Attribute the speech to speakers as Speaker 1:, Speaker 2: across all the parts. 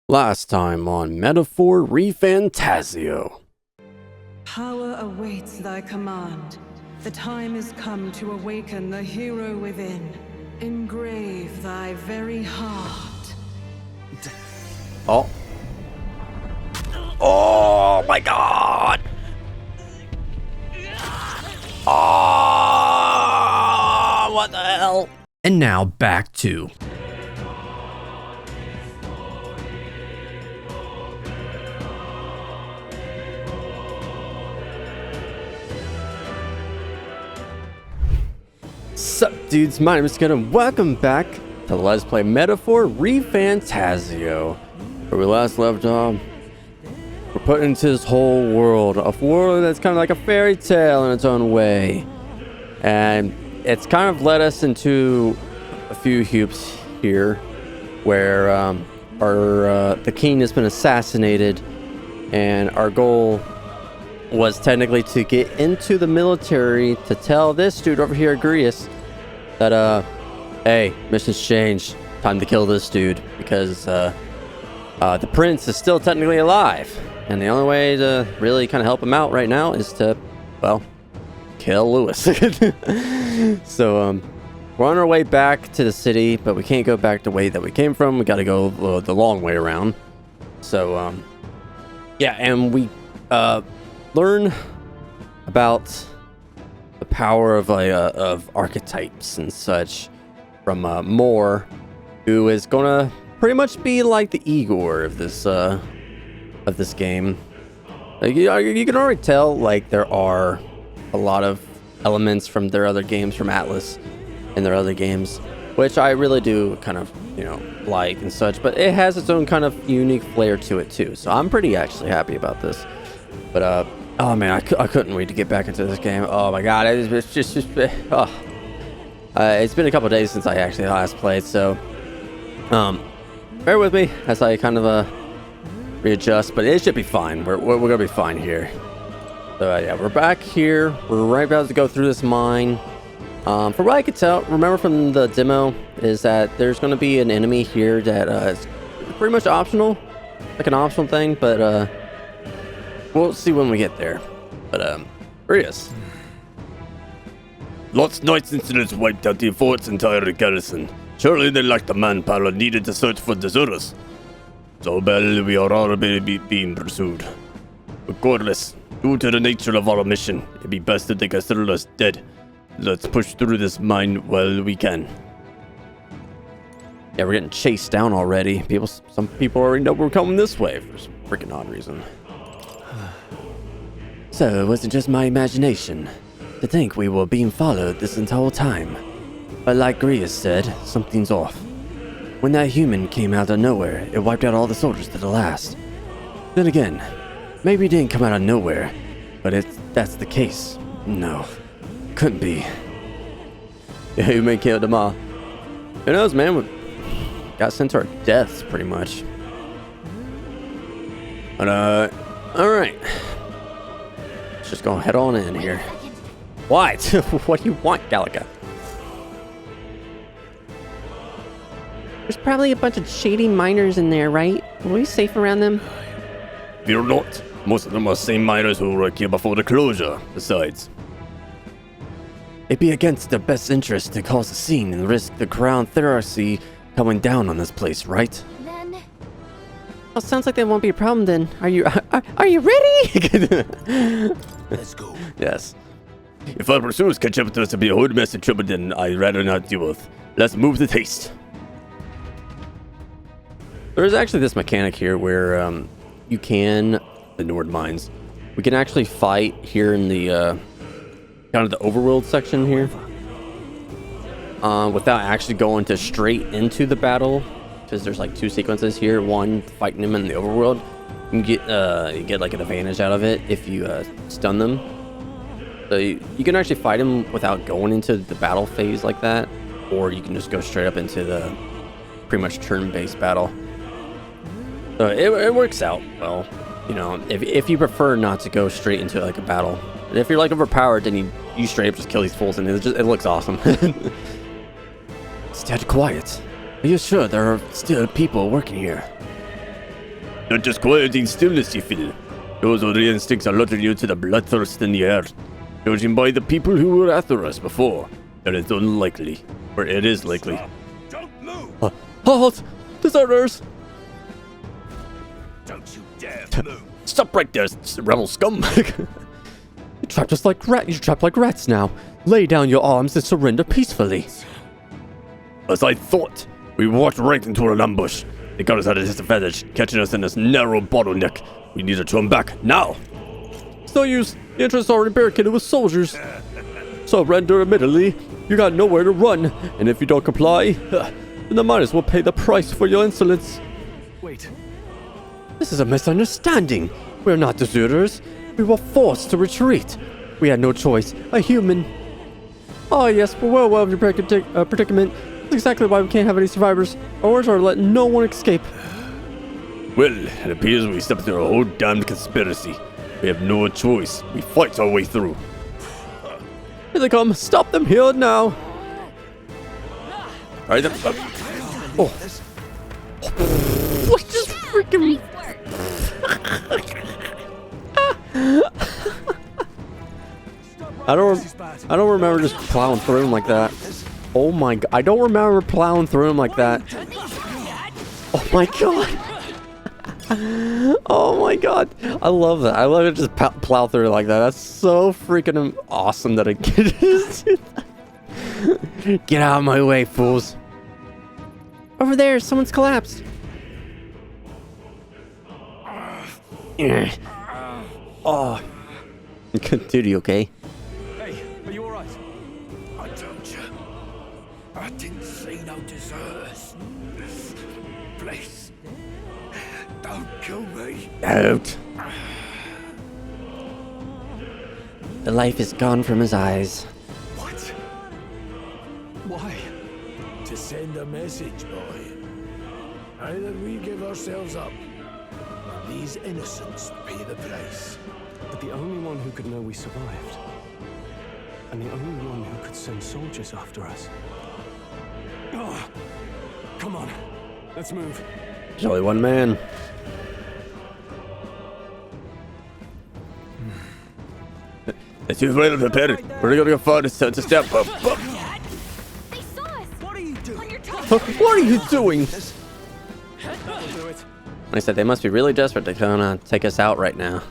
Speaker 1: Last time on Metaphor ReFantazio.
Speaker 2: Power awaits thy command. The time is come to awaken the hero within. Engrave thy very heart.
Speaker 1: Oh. Oh my god! Oh, what the hell? And now back to... Sup dudes, my name is Scott and welcome back to Let's Play Metaphor ReFantazio. Where we last left off, we're put into this whole world, a world that's kind of like a fairy tale in its own way. And it's kind of led us into a few hoops here where the king has been assassinated, and our goal was technically to get into the military to tell this dude over here, Agrius, that hey, mission's changed, time to kill this dude, because the prince is still technically alive, and the only way to really kind of help him out right now is to, well, kill Lewis. So we're on our way back to the city, but we can't go back the way that we came from. We got to go the long way around. So yeah, and we learn about the power of archetypes and such from Moore, who is gonna pretty much be like the Igor of this game. You can already tell like there are a lot of elements from their other games, from ATLUS and their other games, which I really do kind of, you know, like and such, but it has its own kind of unique flair to it too. So I'm pretty actually happy about this. But oh man, I couldn't wait to get back into this game. Oh my god, it's just oh. It's been a couple days since I actually last played, so bear with me as I kind of readjust, but it should be fine. We're gonna be fine here. So yeah, we're back here. We're right about to go through this mine. From what I could tell, remember from the demo, is that there's gonna be an enemy here that is pretty much optional, like an optional thing, but we'll see when we get there. But here he is.
Speaker 3: Last night's incidents wiped out the fort's entire garrison. Surely they lacked the manpower needed to search for deserters. So badly we are already being pursued. Regardless, due to the nature of our mission, it'd be best to think consider us dead. Let's push through this mine while we can.
Speaker 1: Yeah, we're getting chased down already. Some people already know we're coming this way for some freaking odd reason. So it wasn't just my imagination to think we were being followed this entire time. But like Grius said, something's off. When that human came out of nowhere, it wiped out all the soldiers to the last. Then again, maybe it didn't come out of nowhere, but that's the case. No, couldn't be. Yeah, you may kill them all. Who knows, man? We got sent to our deaths, pretty much. But alright. Let's just go head on in here. What? What do you want, Gallica?
Speaker 4: There's probably a bunch of shady miners in there, right? Are we safe around them?
Speaker 3: Fear not. Most of them are same miners who were here before the closure, besides.
Speaker 1: It'd be against their best interest to cause a scene and risk the crown theocracy coming down on this place, right?
Speaker 4: Then... Well, sounds like that won't be a problem then. Are you ready?
Speaker 3: Let's go.
Speaker 1: Yes.
Speaker 3: If our pursuers catch up to us to be a whole mess of trouble, then I'd rather not deal with. Let's move the taste.
Speaker 1: There's actually this mechanic here where you can, the Nord mines, we can actually fight here in the kind of the overworld section here without actually going to straight into the battle, because there's like two sequences here. One, fighting them in the overworld, you get like an advantage out of it if you stun them. So you can actually fight them without going into the battle phase like that, or you can just go straight up into the pretty much turn-based battle. So it works out well, you know, if you prefer not to go straight into like a battle. And if you're like overpowered, then you straight up just kill these fools, and it looks awesome. It's dead quiet. Are you sure there are still people working here?
Speaker 3: Not just quiet in stillness, you feel. Those other instincts alerted you to the bloodthirst in the air. Judging by the people who were after us before, that it's unlikely, or it is likely.
Speaker 5: Don't move!
Speaker 1: Halt! Deserters!
Speaker 5: Don't you dare move!
Speaker 3: Stop right there, rebel scum!
Speaker 1: You trapped us like You're trapped like rats now. Lay down your arms and surrender peacefully.
Speaker 3: As I thought, we walked right into an ambush. They got us at a disadvantage, catching us in this narrow bottleneck. We need to turn back, now!
Speaker 1: It's no use. The entrance is already barricaded with soldiers. Surrender immediately. You got nowhere to run. And if you don't comply, then the miners will pay the price for your insolence.
Speaker 5: Wait.
Speaker 1: This is a misunderstanding. We are not deserters. We were forced to retreat. We had no choice. A human. Oh yes, we're well aware of your predicament. That's exactly why we can't have any survivors. Our orders are to let no one escape.
Speaker 3: Well, it appears we stepped into a whole damned conspiracy. We have no choice. We fight our way through.
Speaker 1: Here they come. Stop them here now.
Speaker 3: Alright,
Speaker 1: Oh. What just freaking... I don't remember just plowing through him like that. Oh my god. I don't remember plowing through him like that. Oh my god. Oh my god. I love that. I love it just plow through it like that. That's so freaking awesome that I get it. Get out of my way, fools.
Speaker 4: Over there, someone's collapsed.
Speaker 1: Oh. Dude, you okay?
Speaker 5: Hey, are you alright? I told you. I didn't see no deserters. Please. Don't kill me.
Speaker 1: Out.
Speaker 4: The life is gone from his eyes.
Speaker 5: What? Why? To send a message, boy. Either we give ourselves up, or these innocents pay the price.
Speaker 6: But the only one who could know we survived, and the only one who could send soldiers after us. Oh, come on, let's move.
Speaker 1: There's only one man.
Speaker 3: Let's use well prepared. We're gonna go forward to step up.
Speaker 7: Dad! They saw us! What are you doing? On your top!
Speaker 1: What are you doing?
Speaker 6: That'll do it.
Speaker 1: I said they must be really desperate to come and take us out right now.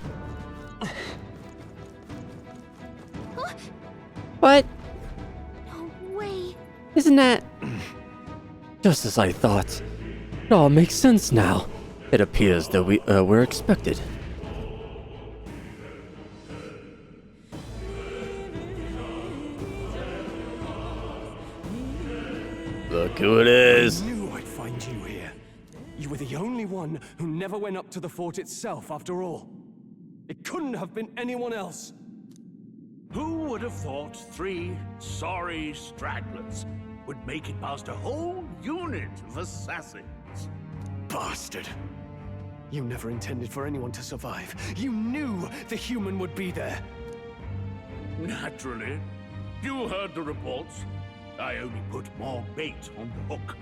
Speaker 4: What?
Speaker 7: No way!
Speaker 4: Isn't that...
Speaker 1: Just as I thought. It all makes sense now. It appears that we're expected.
Speaker 3: Look who it is.
Speaker 6: I knew I'd find you here. You were the only one who never went up to the fort itself, after all. It couldn't have been anyone else.
Speaker 5: Who would have thought 3 sorry stragglers would make it past a whole unit of assassins?
Speaker 6: Bastard. You never intended for anyone to survive. You knew the human would be there.
Speaker 5: Naturally. You heard the reports. I only put more bait on the hook.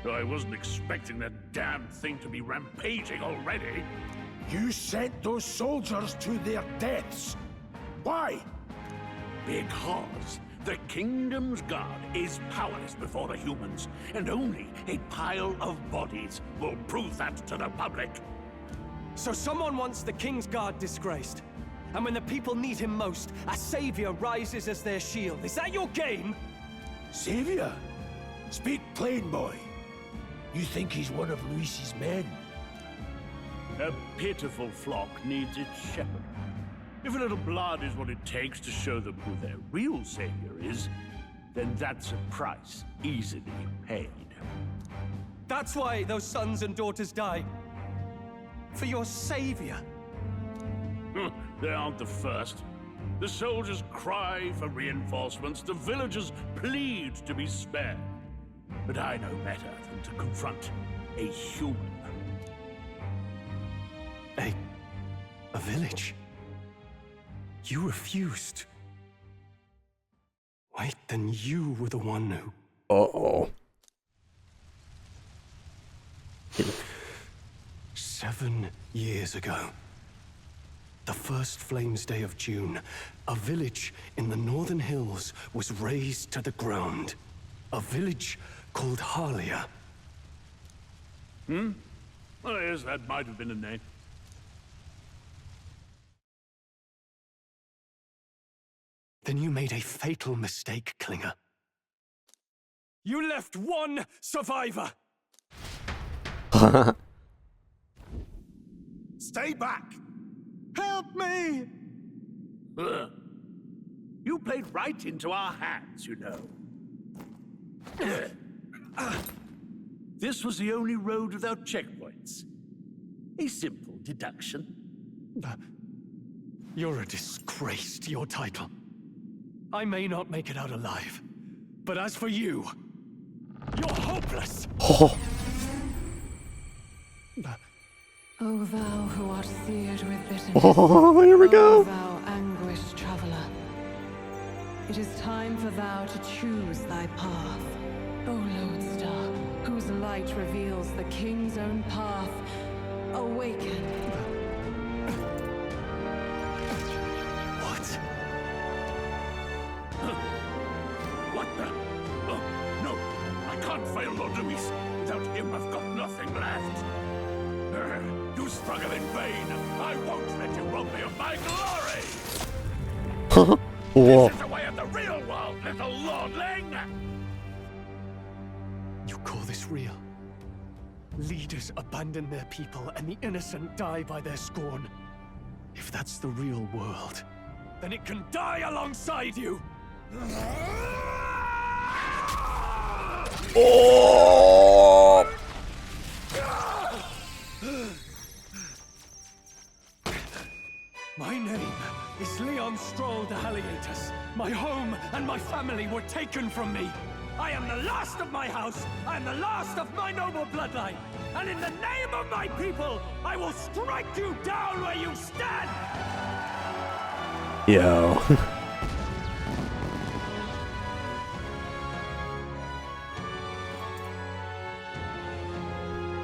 Speaker 5: I wasn't expecting that damn thing to be rampaging already. You sent those soldiers to their deaths. Why? Because the kingdom's guard is powerless before the humans, and only a pile of bodies will prove that to the public.
Speaker 6: So someone wants the King's Guard disgraced. And when the people need him most, a savior rises as their shield. Is that your game?
Speaker 5: Savior? Speak plain, boy. You think he's one of Luis's men? A pitiful flock needs its shepherd. If a little blood is what it takes to show them who their real savior is, then that's a price easily paid.
Speaker 6: That's why those sons and daughters died. For your savior.
Speaker 5: They aren't the first. The soldiers cry for reinforcements, the villagers plead to be spared. But I know better than to confront a human.
Speaker 6: A village? You refused. Wait, then you were the one who...
Speaker 1: Uh-oh.
Speaker 6: 7 years ago, the first Flames Day of June, a village in the northern hills was razed to the ground. A village called Harlia.
Speaker 5: Well, yes, that might have been a name.
Speaker 6: Then you made a fatal mistake, Klinger. You left one survivor!
Speaker 5: Stay back!
Speaker 6: Help me!
Speaker 5: Ugh. You played right into our hands, you know. This was the only road without checkpoints. A simple deduction.
Speaker 6: You're a disgrace to your title. I may not make it out alive, but as for you, you're hopeless!
Speaker 1: Oh.
Speaker 2: O thou who art seared with bitterness.
Speaker 1: Oh, here we go.
Speaker 2: O thou anguished traveler. It is time for thou to choose thy path. O lodestar, whose light reveals the king's own path. Awaken.
Speaker 6: What?
Speaker 5: What the? Oh, no. I can't fail Lord Luis. Without him, I've got nothing left. You struggle in vain. I won't let you rob me of my glory.
Speaker 1: Whoa.
Speaker 5: This is the way of the real world, little lordling.
Speaker 6: You call this real? Leaders abandon their people and the innocent die by their scorn. If that's the real world, then it can die alongside you!
Speaker 1: Oh.
Speaker 6: My name is Leon Strohl de Halietas. My home and my family were taken from me. I am the last of my house. I am the last of my noble bloodline. And in the name of my people, I will strike you down where you stand!
Speaker 1: Yo.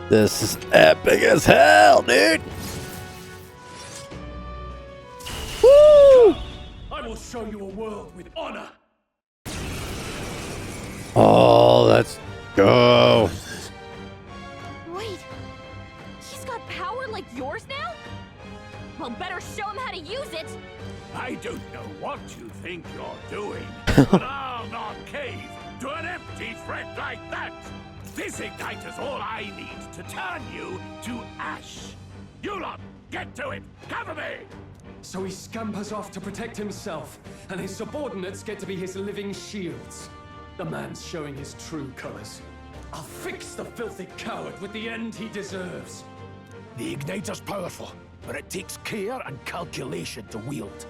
Speaker 1: This is epic as hell, dude. Woo!
Speaker 6: I will show you a world with honor.
Speaker 1: Oh, let's go.
Speaker 7: Wait, he's got power like yours now? Well, better show him how to use it.
Speaker 5: I don't know what you think you're doing, but I'll not cave to an empty threat like that. This ignite is all I need to turn you to ash. You lot, get to it. Cover me.
Speaker 6: So he scampers off to protect himself, and his subordinates get to be his living shields. The man's showing his true colors. I'll fix the filthy coward with the end he deserves.
Speaker 8: The igniter's powerful, but it takes care and calculation to wield.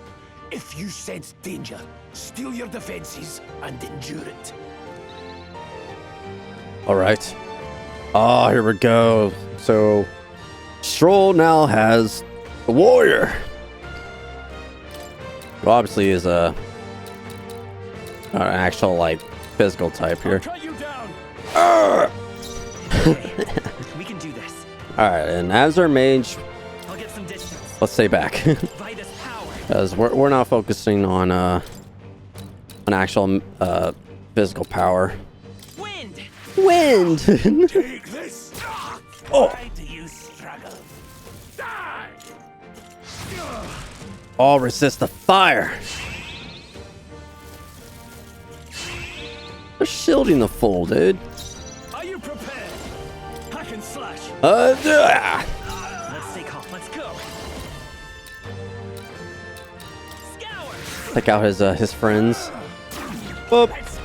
Speaker 8: If you sense danger, steel your defenses and endure it.
Speaker 1: All right. Oh, here we go. So, Strohl now has a warrior. Who obviously is an actual like physical type here.
Speaker 6: Cut you down.
Speaker 9: We can do this.
Speaker 1: All right, and as our mage,
Speaker 9: I'll get some distance.
Speaker 1: let's stay back
Speaker 9: By this power.
Speaker 1: because we're not focusing on actual physical power.
Speaker 9: Wind.
Speaker 1: Wind.
Speaker 5: Take this.
Speaker 1: Oh.
Speaker 5: Why do you struggle? Die.
Speaker 1: All resist the fire. They're shielding the full, dude.
Speaker 6: Are you prepared? Hack and slash.
Speaker 1: Yeah.
Speaker 9: Let's stay calm. Let's go. Scour.
Speaker 1: Take out his friends. Boop.
Speaker 5: Let's go.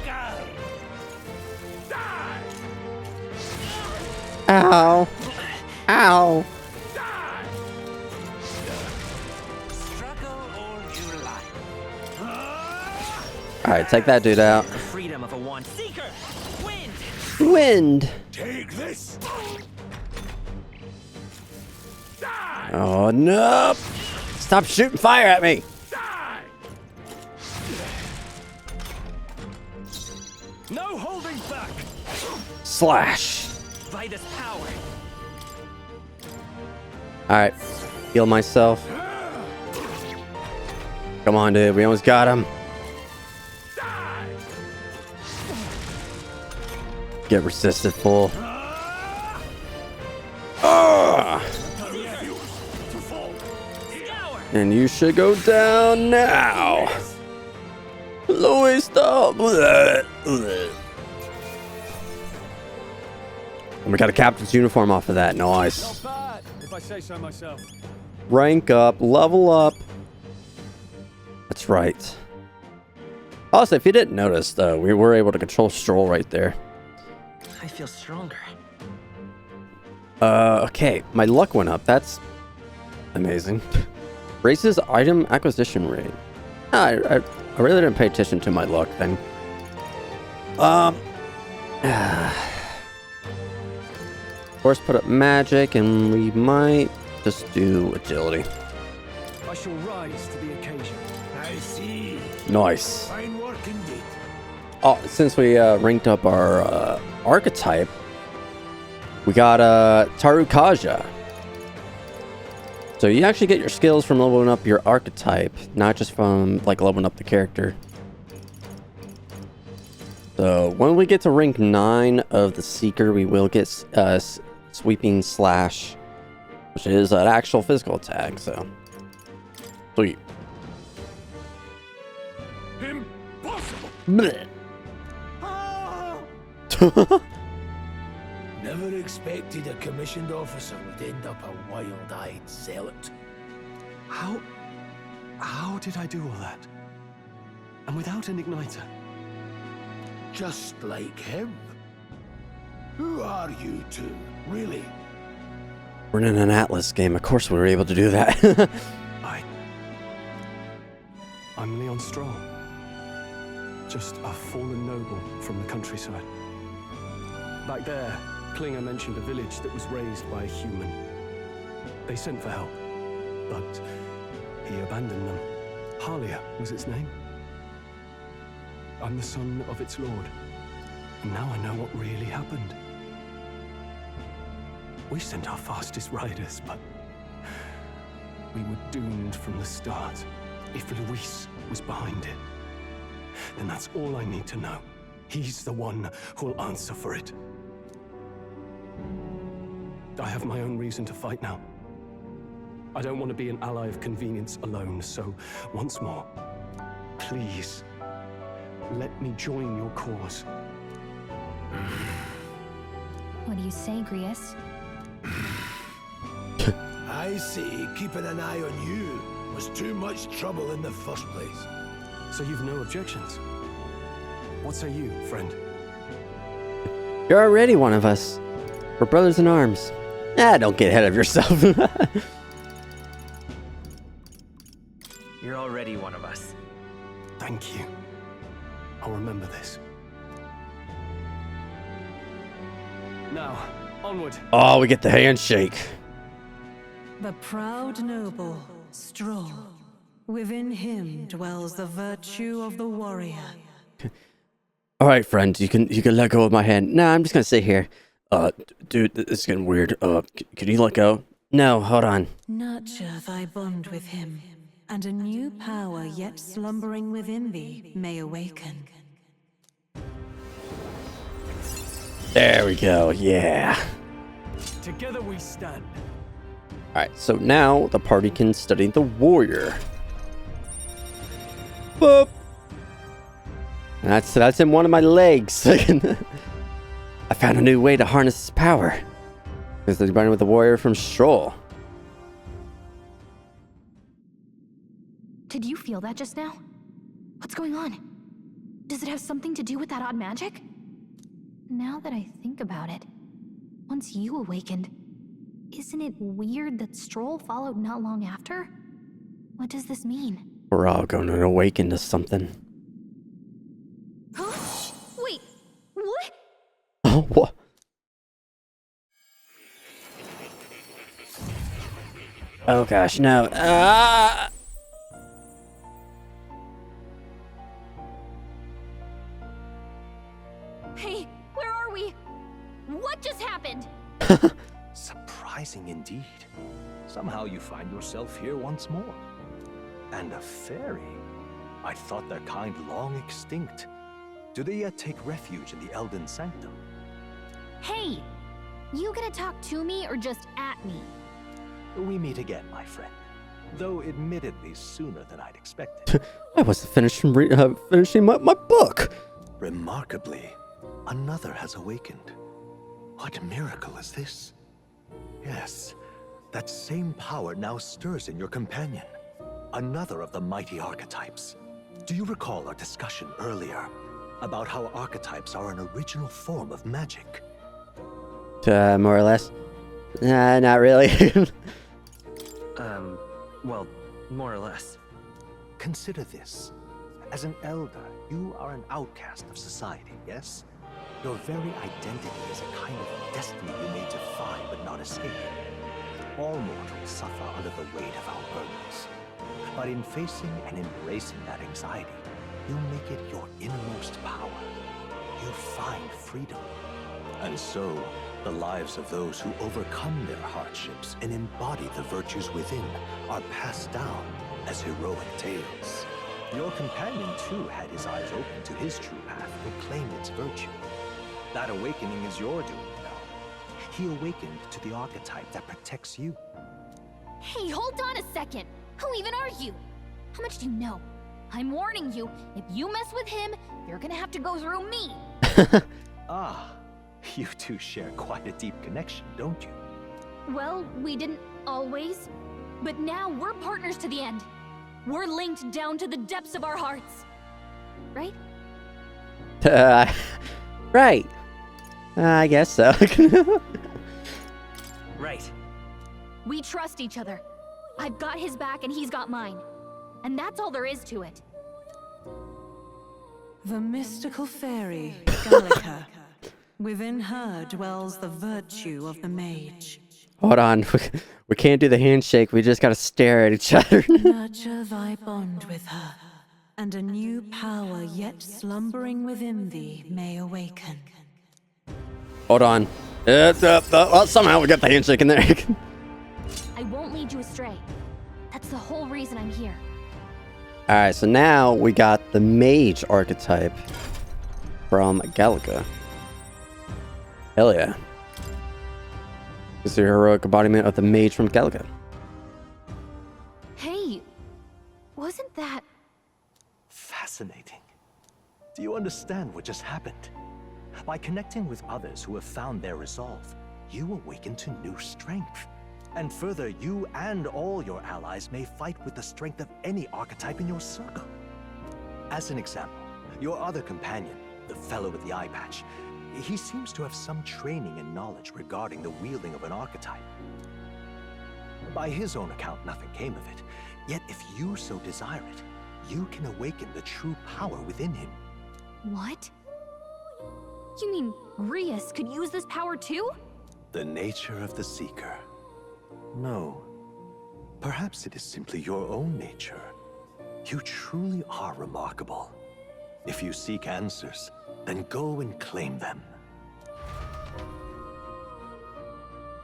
Speaker 5: Die.
Speaker 1: Ow. Ow.
Speaker 5: Die. Struggle all you like.
Speaker 1: All right, take that dude out.
Speaker 9: The freedom of a wand seeker. Wind.
Speaker 1: Wind.
Speaker 5: Take this. Die.
Speaker 1: Oh no! Stop shooting fire at me.
Speaker 5: Die.
Speaker 6: No holding back.
Speaker 1: Slash.
Speaker 9: By this power.
Speaker 1: Alright. Heal myself. Come on, dude. We almost got him. Get resisted full. And you should go down now. Louis, stop. And we got a captain's uniform off of that. Nice.
Speaker 6: Not bad, if I say so myself.
Speaker 1: Rank up, level up. That's right. Also, if you didn't notice, though, we were able to control Strohl right there.
Speaker 9: I feel stronger.
Speaker 1: Okay, my luck went up. That's amazing. Raises item acquisition rate. I really didn't pay attention to my luck then. Of course, put up magic, and we might just do agility.
Speaker 6: I shall rise to the occasion.
Speaker 8: I see.
Speaker 1: Nice.
Speaker 8: Fine work indeed.
Speaker 1: Oh, since we ranked up our archetype, we got Tarukaja. So you actually get your skills from leveling up your archetype, not just from like leveling up the character. So when we get to rank 9 of the Seeker, we will get Sweeping Slash, which is an actual physical attack. So sweet.
Speaker 5: Impossible!
Speaker 1: Blech.
Speaker 8: Never expected a commissioned officer would end up a wild-eyed zealot.
Speaker 6: How did I do all that? And without an igniter?
Speaker 8: Just like him. Who are you two, really?
Speaker 1: We're in an ATLUS game. Of course we were able to do that.
Speaker 6: I'm Leon Strohl. Just a fallen noble from the countryside. Back there, Klinger mentioned a village that was raised by a human. They sent for help, but he abandoned them. Halia was its name. I'm the son of its lord, and now I know what really happened. We sent our fastest riders, but we were doomed from the start. If Luis was behind it, then that's all I need to know. He's the one who'll answer for it. I have my own reason to fight now. I don't want to be an ally of convenience alone, so once more, please, let me join your cause.
Speaker 7: What do you say, Grius?
Speaker 8: I see keeping an eye on you was too much trouble in the first place.
Speaker 6: So you've no objections? What say you, friend?
Speaker 1: You're already one of us. We're brothers in arms. Don't get ahead of yourself.
Speaker 9: You're already one of us.
Speaker 6: Thank you. I'll remember this. Now, onward.
Speaker 1: Oh, we get the handshake.
Speaker 2: The proud noble, Strohl. Within him dwells the virtue of the warrior.
Speaker 1: All right, friend, you can let go of my hand. Nah, I'm just gonna sit here. Dude, this is getting weird. Can you let go? No, hold on.
Speaker 2: Nurture thy bond with him, and a new power yet slumbering within thee may awaken.
Speaker 1: There we go. Yeah.
Speaker 6: Together we stand.
Speaker 1: All right, so now the party can study the warrior. Boop. And that's in one of my legs. I found a new way to harness his power. Because they're running with the warrior from Strohl.
Speaker 7: Did you feel that just now? What's going on? Does it have something to do with that odd magic? Now that I think about it, once you awakened, isn't it weird that Strohl followed not long after? What does this mean?
Speaker 1: We're all going to awaken to something.
Speaker 7: Wait, what?
Speaker 1: Oh, what? Oh gosh, no. Ah!
Speaker 7: Hey, where are we? What just happened?
Speaker 6: Surprising indeed.
Speaker 10: somehow you find yourself here once more. And a fairy? I thought their kind long extinct. Do they yet take refuge in the Elden Sanctum?
Speaker 7: Hey! You gonna talk to me or just at me?
Speaker 10: We meet again, my friend. Though admittedly sooner than I'd expected.
Speaker 1: I wasn't finishing my book.
Speaker 10: Remarkably, another has awakened. What miracle is this? Yes, that same power now stirs in your companion. Another of the mighty archetypes. Do you recall our discussion earlier about how archetypes are an original form of magic?
Speaker 1: More or less. Nah, not really.
Speaker 9: Well, more or less.
Speaker 10: Consider this. As an elder, you are an outcast of society, yes? Your very identity is a kind of destiny you may defy but not escape. All mortals suffer under the weight of our burdens. But in facing and embracing that anxiety, you make it your innermost power. You find freedom. And so, the lives of those who overcome their hardships and embody the virtues within are passed down as heroic tales. Your companion, too, had his eyes open to his true path and claimed its virtue. That awakening is your doing now. He awakened to the archetype that protects you.
Speaker 7: Hey, hold on a second! Who even are you? How much do you know? I'm warning you, if you mess with him, you're gonna have to go through me!
Speaker 10: Ah, you two share quite a deep connection, don't you?
Speaker 7: Well, we didn't always. But now we're partners to the end. We're linked down to the depths of our hearts. Right?
Speaker 1: Right. I guess so.
Speaker 9: Right.
Speaker 7: We trust each other. I've got his back and he's got mine. And that's all there is to it.
Speaker 2: The mystical fairy, Gallica. Within her dwells the virtue of the mage.
Speaker 1: Hold on. We can't do the handshake. We just gotta stare at each other.
Speaker 2: Nurture thy bond with her, and a new power yet slumbering within thee may awaken.
Speaker 1: Hold on. Well, somehow we got the handshake in there.
Speaker 7: I won't lead you astray. That's the whole reason I'm here.
Speaker 1: Alright, so now we got the mage archetype from Gallica. Hell yeah. This is the heroic embodiment of the mage from Gallica.
Speaker 7: Hey, wasn't that...
Speaker 10: Fascinating. Do you understand what just happened? By connecting with others who have found their resolve, you awaken to new strength. And further, you and all your allies may fight with the strength of any archetype in your circle. As an example, your other companion, the fellow with the eye patch, he seems to have some training and knowledge regarding the wielding of an archetype. By his own account, nothing came of it. Yet if you so desire it, you can awaken the true power within him.
Speaker 7: What? You mean Rias could use this power too?
Speaker 10: The nature of the Seeker. No. Perhaps it is simply your own nature. You truly are remarkable. If you seek answers, then go and claim them.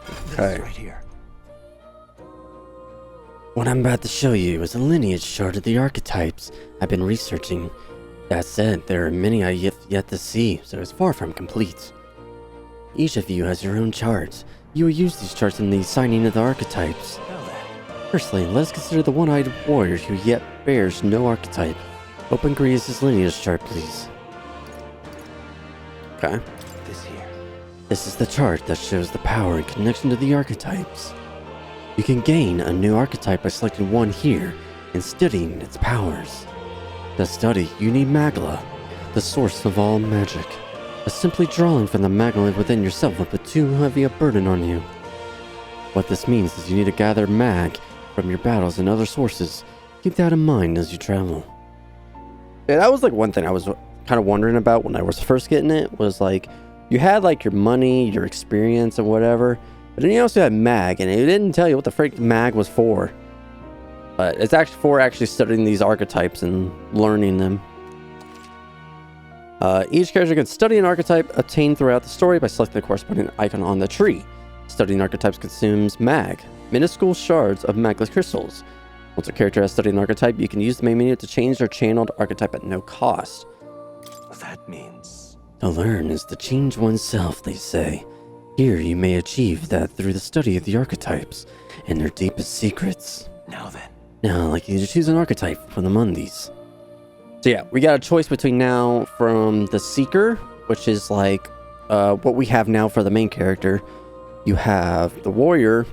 Speaker 10: This is right here.
Speaker 1: What I'm about to show you is a lineage chart of the archetypes I've been researching. That said, there are many I have yet to see, so it's far from complete. Each of you has your own charts. You will use these charts in the assigning of the archetypes. Firstly, let us consider the one-eyed warrior who yet bears no archetype. Open Grievous' lineage chart, please. Okay.
Speaker 10: This here.
Speaker 1: This is the chart that shows the power and connection to the archetypes. You can gain a new archetype by selecting one here and studying its powers. To study, you need Magla, the source of all magic. But simply drawing from the Magla within yourself would put too heavy a burden on you. What this means is you need to gather mag from your battles and other sources. Keep that in mind as you travel. Yeah, that was like one thing I was kind of wondering about when I was first getting it, was like, you had like your money, your experience and whatever, but then you also had mag, and it didn't tell you what the freak mag was for. But it's actually for studying these archetypes and learning them. Each character can study an archetype obtained throughout the story by selecting the corresponding icon on the tree. Studying archetypes consumes mag. minuscule shards of magma crystals. Once a character has studied an archetype, you can use the main menu to change their channeled archetype at no cost.
Speaker 10: That means...
Speaker 1: To learn is to change oneself, they say. Here you may achieve that through the study of the archetypes and their deepest secrets.
Speaker 10: Now then.
Speaker 1: Now, I'd like you to choose an archetype from among these. So yeah, we got a choice between now from the Seeker, which is like what we have now for the main character. You have the Warrior,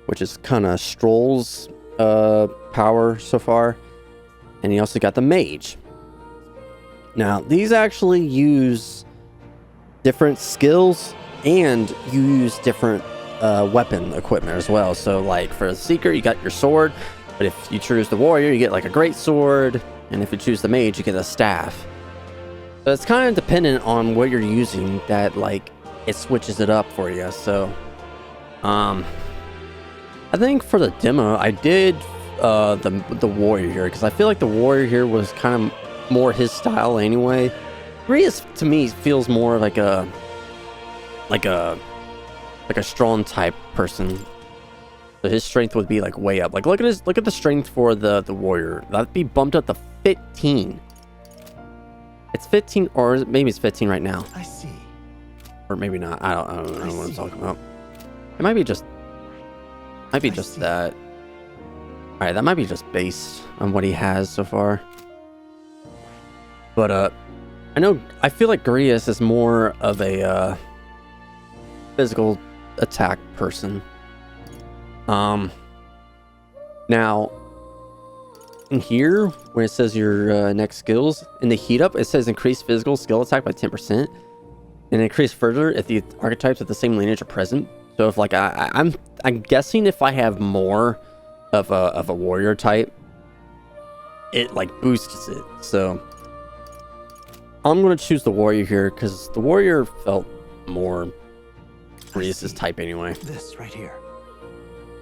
Speaker 1: which is kind of Strohl's power so far. And you also got the Mage. Now, these actually use different skills and use different weapon equipment as well. So like for the Seeker, you got your sword, but if you choose the Warrior, you get like a great sword, and if you choose the Mage, you get a staff. So it's kind of dependent on what you're using that like it switches it up for you. So I think for the demo, I did the Warrior here because I feel like the Warrior here was kind of more his style anyway. Grius to me feels more like a strong type person. So his strength would be like way up. Like look at the strength for the Warrior. That'd be bumped up to 15. It's 15, or maybe it's 15 right now.
Speaker 10: I see.
Speaker 1: Or maybe not. I don't know what I'm talking about. It might be just that. Alright, that might be just based on what he has so far. But I feel like Grius is more of a physical attack person. Now in here where it says your next skills, in the heat up it says increase physical skill attack by 10% and increase further if the archetypes of the same lineage are present. So if like I'm guessing if I have more of a warrior type, it like boosts it. So I'm gonna choose the warrior here because the warrior felt more Grius's type anyway.
Speaker 10: This right here.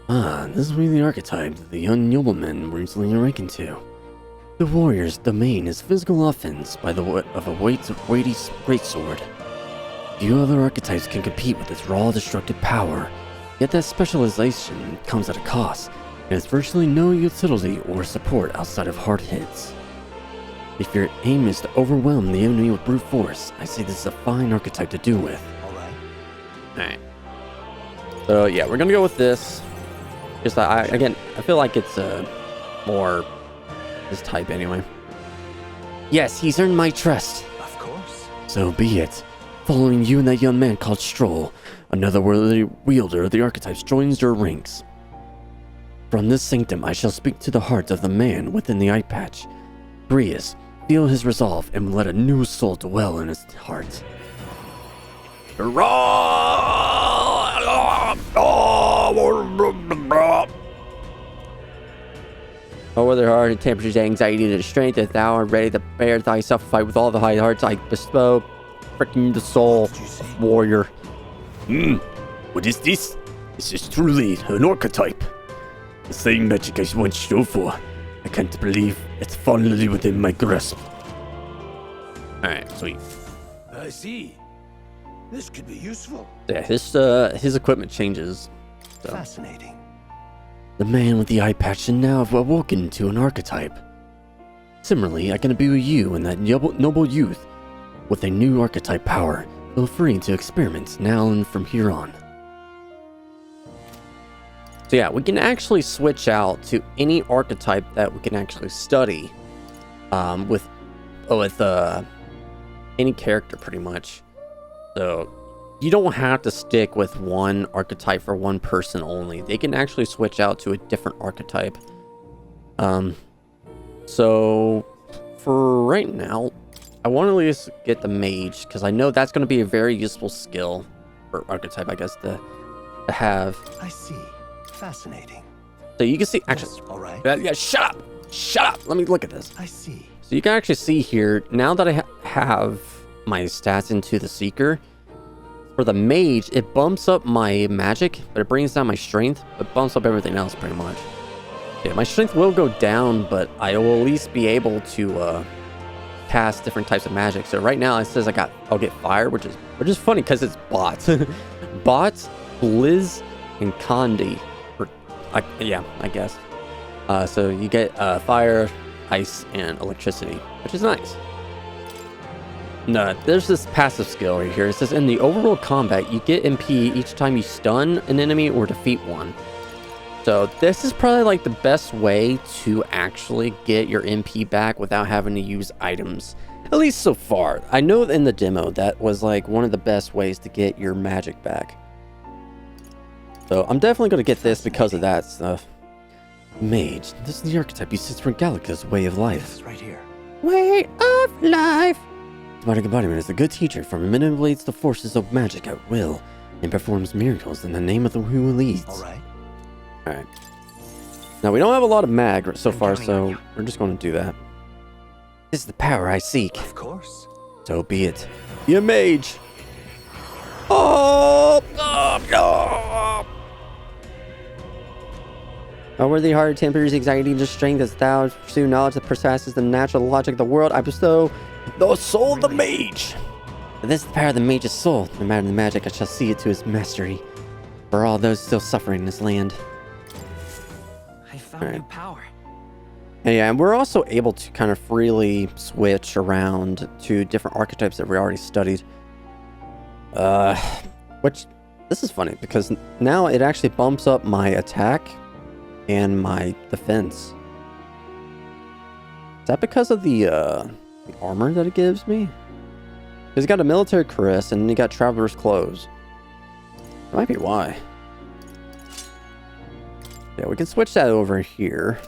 Speaker 1: Ah, this is really the archetype that the young noblemen were recently awakened to. The warrior's domain is physical offense by the of a weighty greatsword. Few other archetypes can compete with its raw destructive power, yet that specialization comes at a cost, and has virtually no utility or support outside of hard hits. If your aim is to overwhelm the enemy with brute force, I say this is a fine archetype to do with. Alright. So yeah, we're gonna go with this. Just again, I feel like it's more his type anyway. Yes, he's earned my trust.
Speaker 10: Of course.
Speaker 1: So be it. Following you and that young man called Strohl, another worthy wielder of the archetypes joins your ranks. From this sanctum, I shall speak to the heart of the man within the eye patch. Grius, feel his resolve and let a new soul dwell in his heart. Over their heart and temperatures anxiety to the strength that thou art ready to bear thyself fight with all the high hearts I bestow. Freaking the soul warrior.
Speaker 3: What is this? This is truly an archetype. The same magic I once strove for. I can't believe it's finally within my grasp.
Speaker 1: Alright, sweet.
Speaker 8: I see. This could be useful.
Speaker 1: Yeah, his equipment changes. So.
Speaker 10: Fascinating.
Speaker 1: The man with the eye patch should now have awoken to an archetype. Similarly, I can imbue you and that noble youth with a new archetype power. Feel free to experiment now and from here on. So yeah, we can actually switch out to any archetype that we can actually study with any character pretty much. So you don't have to stick with one archetype for one person only. They can actually switch out to a different archetype. So for right now, I want to at least get the mage because I know that's going to be a very useful skill or archetype, I guess, to have.
Speaker 10: I see. Fascinating.
Speaker 1: So you can see, actually,
Speaker 10: Yes, all right.
Speaker 1: yeah, shut up, let me look at this.
Speaker 10: I see.
Speaker 1: So you can actually see here, now that I have my stats into the Seeker, for the mage, it bumps up my magic, but it brings down my strength, but bumps up everything else pretty much. Yeah, my strength will go down, but I will at least be able to cast different types of magic. So right now it says I'll get fire, which is funny because it's bots. Bots, Blizz, and Condi. Yeah, I guess. So you get fire, ice, and electricity, which is nice. No, there's this passive skill right here. It says in the overall combat, you get MP each time you stun an enemy or defeat one. So this is probably like the best way to actually get your MP back without having to use items. At least so far. I know in the demo that was like one of the best ways to get your magic back. So I'm definitely going to get this because of that stuff. Mage, this is the archetype uses for Gallica's way of life.
Speaker 10: This right here.
Speaker 4: Way of life.
Speaker 1: Symbiotic embodiment is a good teacher for manipulates the forces of magic at will and performs miracles in the name of the who leads.
Speaker 10: Alright.
Speaker 1: Alright. Now we don't have a lot of mag so far, so we're just going to do that. This is the power I seek.
Speaker 10: Of course.
Speaker 1: So be it. Be a mage. Oh!
Speaker 4: Unworthy heart tempers anxiety to strength as thou pursue knowledge that possesses the natural logic of the world. I bestow
Speaker 1: The soul of the mage.
Speaker 4: this is the power of the mage's soul. No matter the magic, I shall see it to his mastery. For all those still suffering in this land.
Speaker 9: I found new power.
Speaker 1: Yeah, and we're also able to kind of freely switch around to different archetypes that we already studied. Which, this is funny, because now it actually bumps up my attack and my defense. Is that because of the armor that it gives me? He's got a military caress and he got traveler's clothes. That might be why. Yeah, we can switch that over here.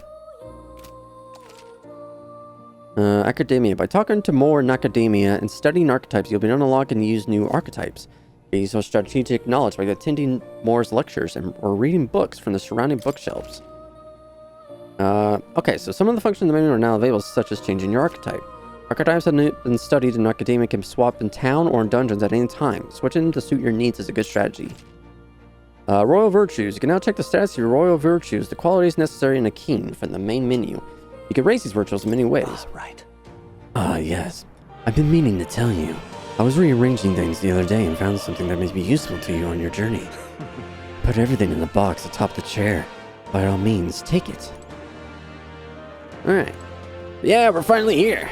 Speaker 1: Academia. By talking to more in academia and studying archetypes, you'll be able to unlock and use new archetypes. Use your strategic knowledge by attending Moore's lectures or reading books from the surrounding bookshelves. Okay, so some of the functions in the menu are now available, such as changing your archetype. Archetypes have been studied in academia can be swapped in town or in dungeons at any time. Switching to suit your needs is a good strategy. Royal Virtues. You can now check the status of your Royal Virtues, the qualities necessary in a king from the main menu. You can raise these virtues in many ways.
Speaker 10: Right.
Speaker 1: Yes. I've been meaning to tell you. I was rearranging things the other day and found something that may be useful to you on your journey. Put everything in the box atop the chair. By all means, take it. Alright. Yeah, we're finally here.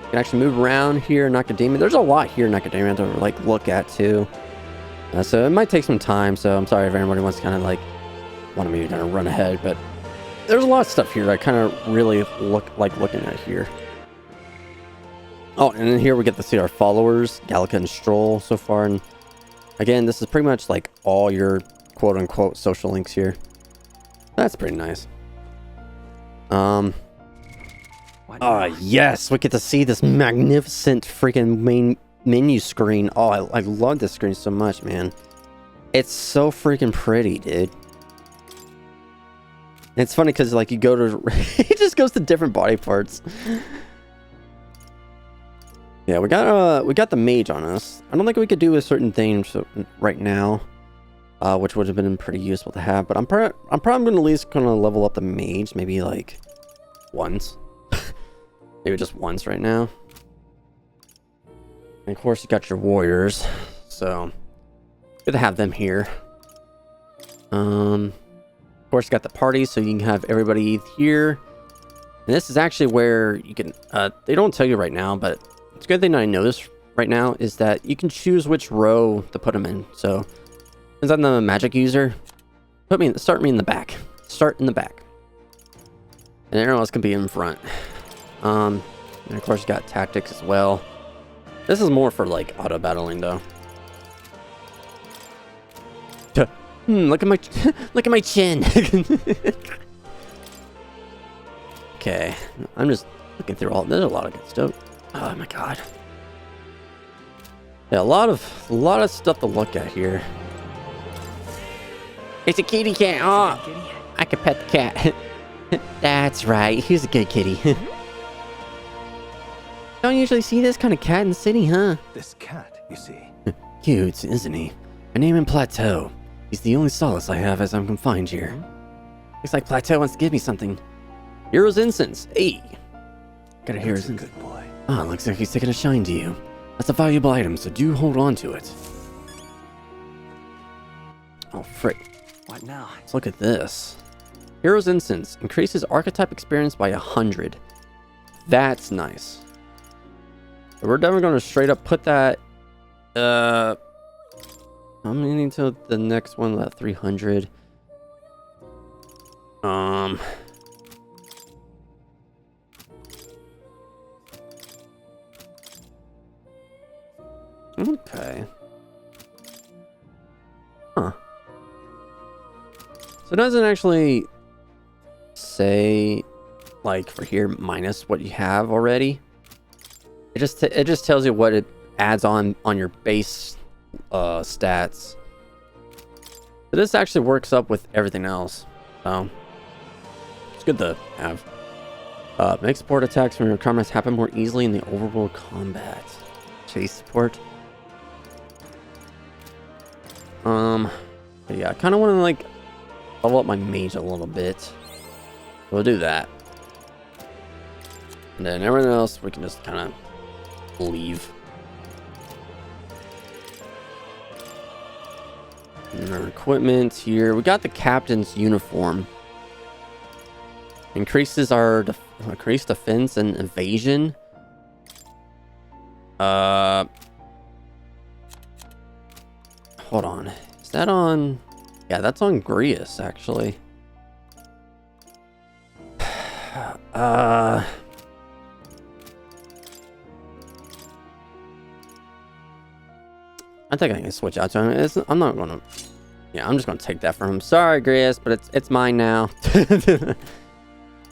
Speaker 1: You can actually move around here in academia. There's a lot here in academia to like look at too. So it might take some time, so I'm sorry if everybody wants to kind of like wanted me to kind of run ahead, but there's a lot of stuff here that I kind of really like looking at here. Oh, and then here we get to see our followers, Gallica and Strohl so far. And again, this is pretty much like all your quote-unquote social links here. That's pretty nice. Yes, we get to see this magnificent freaking main menu screen. Oh, I love this screen so much, man. It's so freaking pretty, dude. It's funny because like you go to it just goes to different body parts. Yeah, we got the mage on us. I don't think we could do a certain thing right now, which would have been pretty useful to have. But I'm probably gonna at least gonna level up the mage, maybe like once, maybe just once right now. And of course, you got your warriors, so good to have them here. Of course, you got the party, so you can have everybody here. And this is actually where you can. They don't tell you right now, but it's a good thing I know this right now is that you can choose which row to put them in. So, since I'm the magic user, start me in the back. Start in the back, and everyone else can be in front. And of course, you got tactics as well. This is more for like auto battling, though. Look at my look at my chin. Okay, I'm just looking through all. There's a lot of good stuff. Oh my god. Yeah, a lot of stuff to look at here.
Speaker 4: It's a kitty cat. Oh, I can pet the cat. That's right. He's a good kitty. Don't usually see this kind of cat in the city, huh?
Speaker 10: This cat, you see.
Speaker 1: Cute, isn't he? I name him Plateau. He's the only solace I have as I'm confined here.
Speaker 4: Looks like Plateau wants to give me something.
Speaker 1: Hero's incense. Hey. Gotta hear his
Speaker 10: Good boy.
Speaker 1: Ah, looks like he's taking a shine to you. That's a valuable item, so do hold on to it. Oh, frick.
Speaker 9: What now?
Speaker 1: Let's look at this. Hero's Instance. Increases archetype experience by 100. That's nice. So we're definitely going to straight up put that... I'm leaning to the next one, that 300. Okay. Huh. So it doesn't actually say, like, for here, minus what you have already. It just tells you what it adds on your base stats. So this actually works up with everything else. So it's good to have. Make support attacks from your comrades happen more easily in the overworld combat. Chase support. But yeah, I kind of want to like level up my mage a little bit. We'll do that. And then everything else we can just kind of leave. And our equipment here. We got the captain's uniform. Increases our increased defense and evasion. Hold on. Is that on? Yeah, that's on Grius, actually. I think I can switch out to him. I'm not gonna. Yeah, I'm just gonna take that from him. Sorry, Grius, but it's mine now.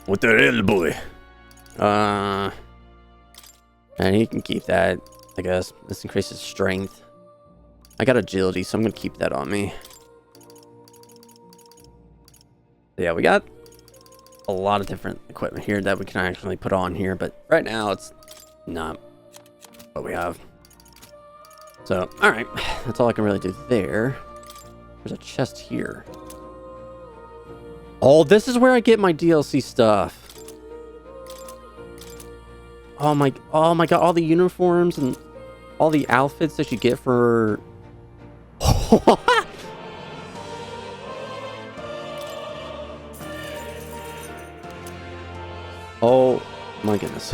Speaker 3: What the hell, boy?
Speaker 1: And he can keep that, I guess. This increases strength. I got agility, so I'm gonna keep that on me. Yeah, we got a lot of different equipment here that we can actually put on here, but right now it's not what we have. So, alright. That's all I can really do there. There's a chest here. Oh, this is where I get my DLC stuff. Oh my god, all the uniforms and all the outfits that you get for... Oh my goodness.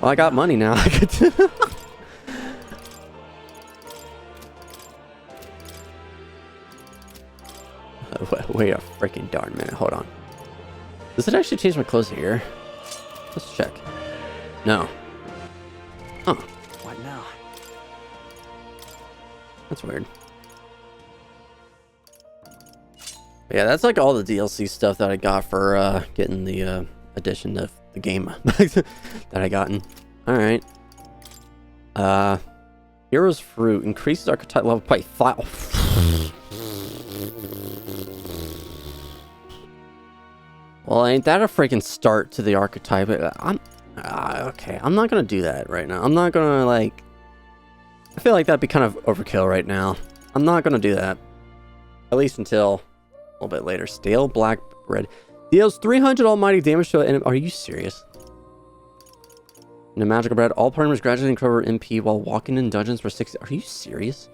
Speaker 1: Well, I got money now. Wait a freaking darn minute. Hold on. Does it actually change my clothes here? Let's check. No. Huh.
Speaker 10: What now?
Speaker 1: That's weird. But yeah, that's like all the DLC stuff that I got for getting the edition of the game that I gotten. Alright. Hero's Fruit increases archetype level by 5. Well, ain't that a freaking start to the archetype? Okay, I'm not gonna do that right now. I'm not gonna, like... I feel like that'd be kind of overkill right now. I'm not gonna do that. At least until a little bit later. Stale black bread. Deals 300 almighty damage to an enemy. Are you serious? In a magical bread, all party members gradually recover MP while walking in dungeons for 60... Are you serious?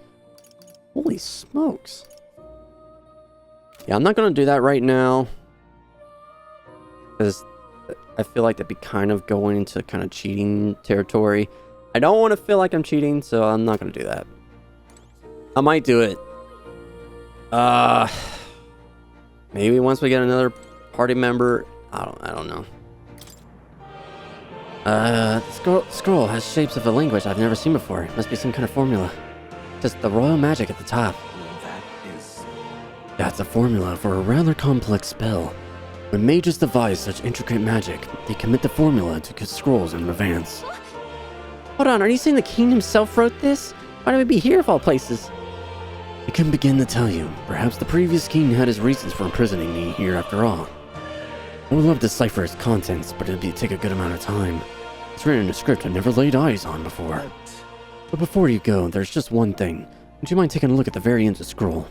Speaker 1: Holy smokes. Yeah, I'm not gonna do that right now. Because I feel like that'd be kind of going into kind of cheating territory. I don't want to feel like I'm cheating, so I'm not going to do that. I might do it. Maybe once we get another party member. I don't know. Strohl has shapes of a language I've never seen before. It must be some kind of formula. Just the royal magic at the top.
Speaker 10: That is...
Speaker 1: That's a formula for a rather complex spell. When mages devise such intricate magic, they commit the formula to scrolls in advance. Hold on, are you saying the king himself wrote this? Why do we be here of all places? I couldn't begin to tell you. Perhaps the previous king had his reasons for imprisoning me here after all. I would love to decipher its contents, but it'd take a good amount of time. It's written in a script I've never laid eyes on before. But before you go, there's just one thing. Would you mind taking a look at the very end of the scroll?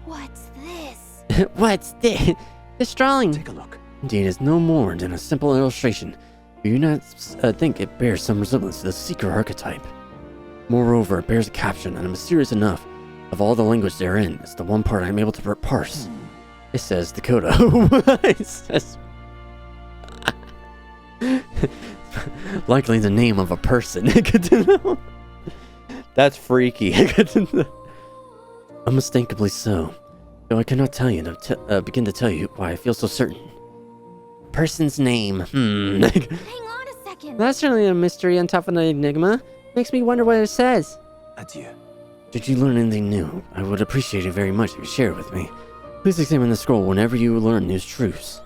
Speaker 7: What's this?
Speaker 1: What's this? This drawing.
Speaker 10: Take a look.
Speaker 1: Indeed, is no more than a simple illustration. Do you not think it bears some resemblance to the Seeker archetype? Moreover, it bears a caption that is mysterious enough. Of all the language they're in, it's the one part I'm able to parse. It says Dakota. It says... Likely the name of a person. Good to know. That's freaky. Good to know. Unmistakably so. Though I cannot tell you begin to tell you why I feel so certain. Person's name.
Speaker 7: Hang on a second.
Speaker 4: That's certainly a mystery on top of an enigma. Makes me wonder what it says.
Speaker 10: Adieu.
Speaker 1: Did you learn anything new? I would appreciate it very much if you share it with me. Please examine the scroll whenever you learn new truths.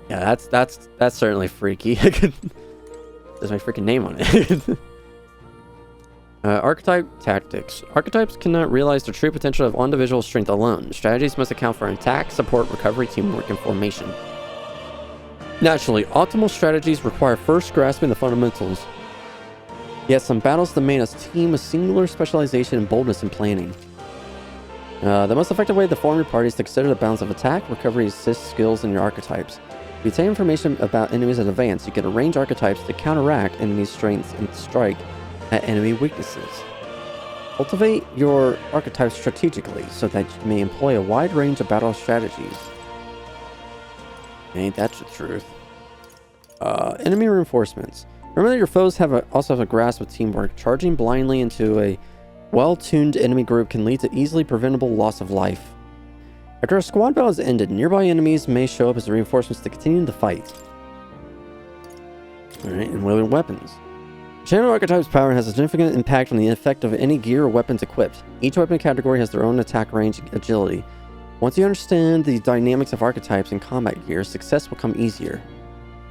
Speaker 1: Yeah, that's certainly freaky. There's my freaking name on it. Archetype tactics. Archetypes cannot realize the true potential of individual strength alone. Strategies must account for attack, support, recovery, teamwork, and formation. Naturally, optimal strategies require first grasping the fundamentals. Yet some battles demand a team with singular specialization and boldness in planning. The most effective way to form your party is to consider the balance of attack, recovery, assist skills in your archetypes. If you obtain information about enemies in advance, you can arrange archetypes to counteract enemy strengths and strike at enemy weaknesses. Cultivate your archetypes strategically so that you may employ a wide range of battle strategies. Ain't that the truth? Enemy reinforcements. Remember that your foes also have a grasp of teamwork. Charging blindly into a well-tuned enemy group can lead to easily preventable loss of life. After a squad battle is ended, nearby enemies may show up as reinforcements to continue the fight. Alright, and wielding weapons. Channel Archetype's power has a significant impact on the effect of any gear or weapons equipped. Each weapon category has their own attack range and agility. Once you understand the dynamics of archetypes and combat gear, success will come easier.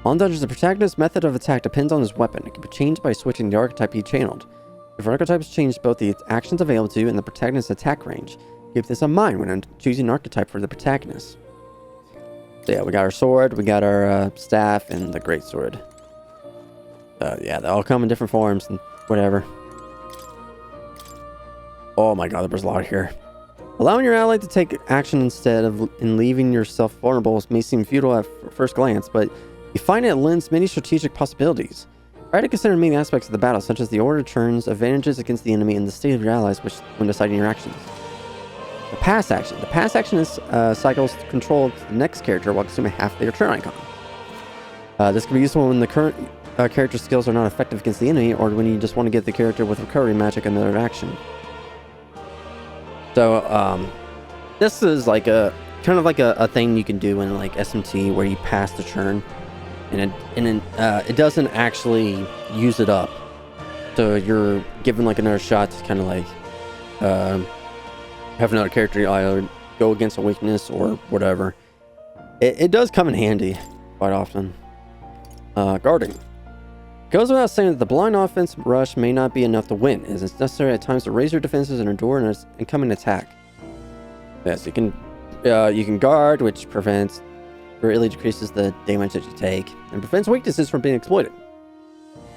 Speaker 1: On Dungeons, the protagonist's method of attack depends on his weapon. It can be changed by switching the archetype he channeled. If archetypes change both the actions available to you and the protagonist's attack range, keep this in mind when choosing an archetype for the protagonist. So yeah, we got our sword, we got our staff, and the greatsword. Yeah, they all come in different forms and whatever. Oh my god, there's a lot here. Allowing your ally to take action instead of leaving yourself vulnerable may seem futile at first glance, but you find it lends many strategic possibilities. Try to consider many aspects of the battle, such as the order of turns, advantages against the enemy, and the state of your allies when deciding your actions. The pass action. The pass action is cycles control to the next character while consuming half their turn icon. This can be useful when the current character skills are not effective against the enemy, or when you just want to get the character with recovery magic another action. So, this is like kind of like a thing you can do in like SMT where you pass the turn, and it doesn't actually use it up. So you're given like another shot to kind of like have another character either go against a weakness or whatever. It does come in handy quite often. Guarding. It goes without saying that the blind offense rush may not be enough to win, as it's necessary at times to raise your defenses and endure an incoming attack. Yes, you can guard, which greatly decreases the damage that you take, and prevents weaknesses from being exploited.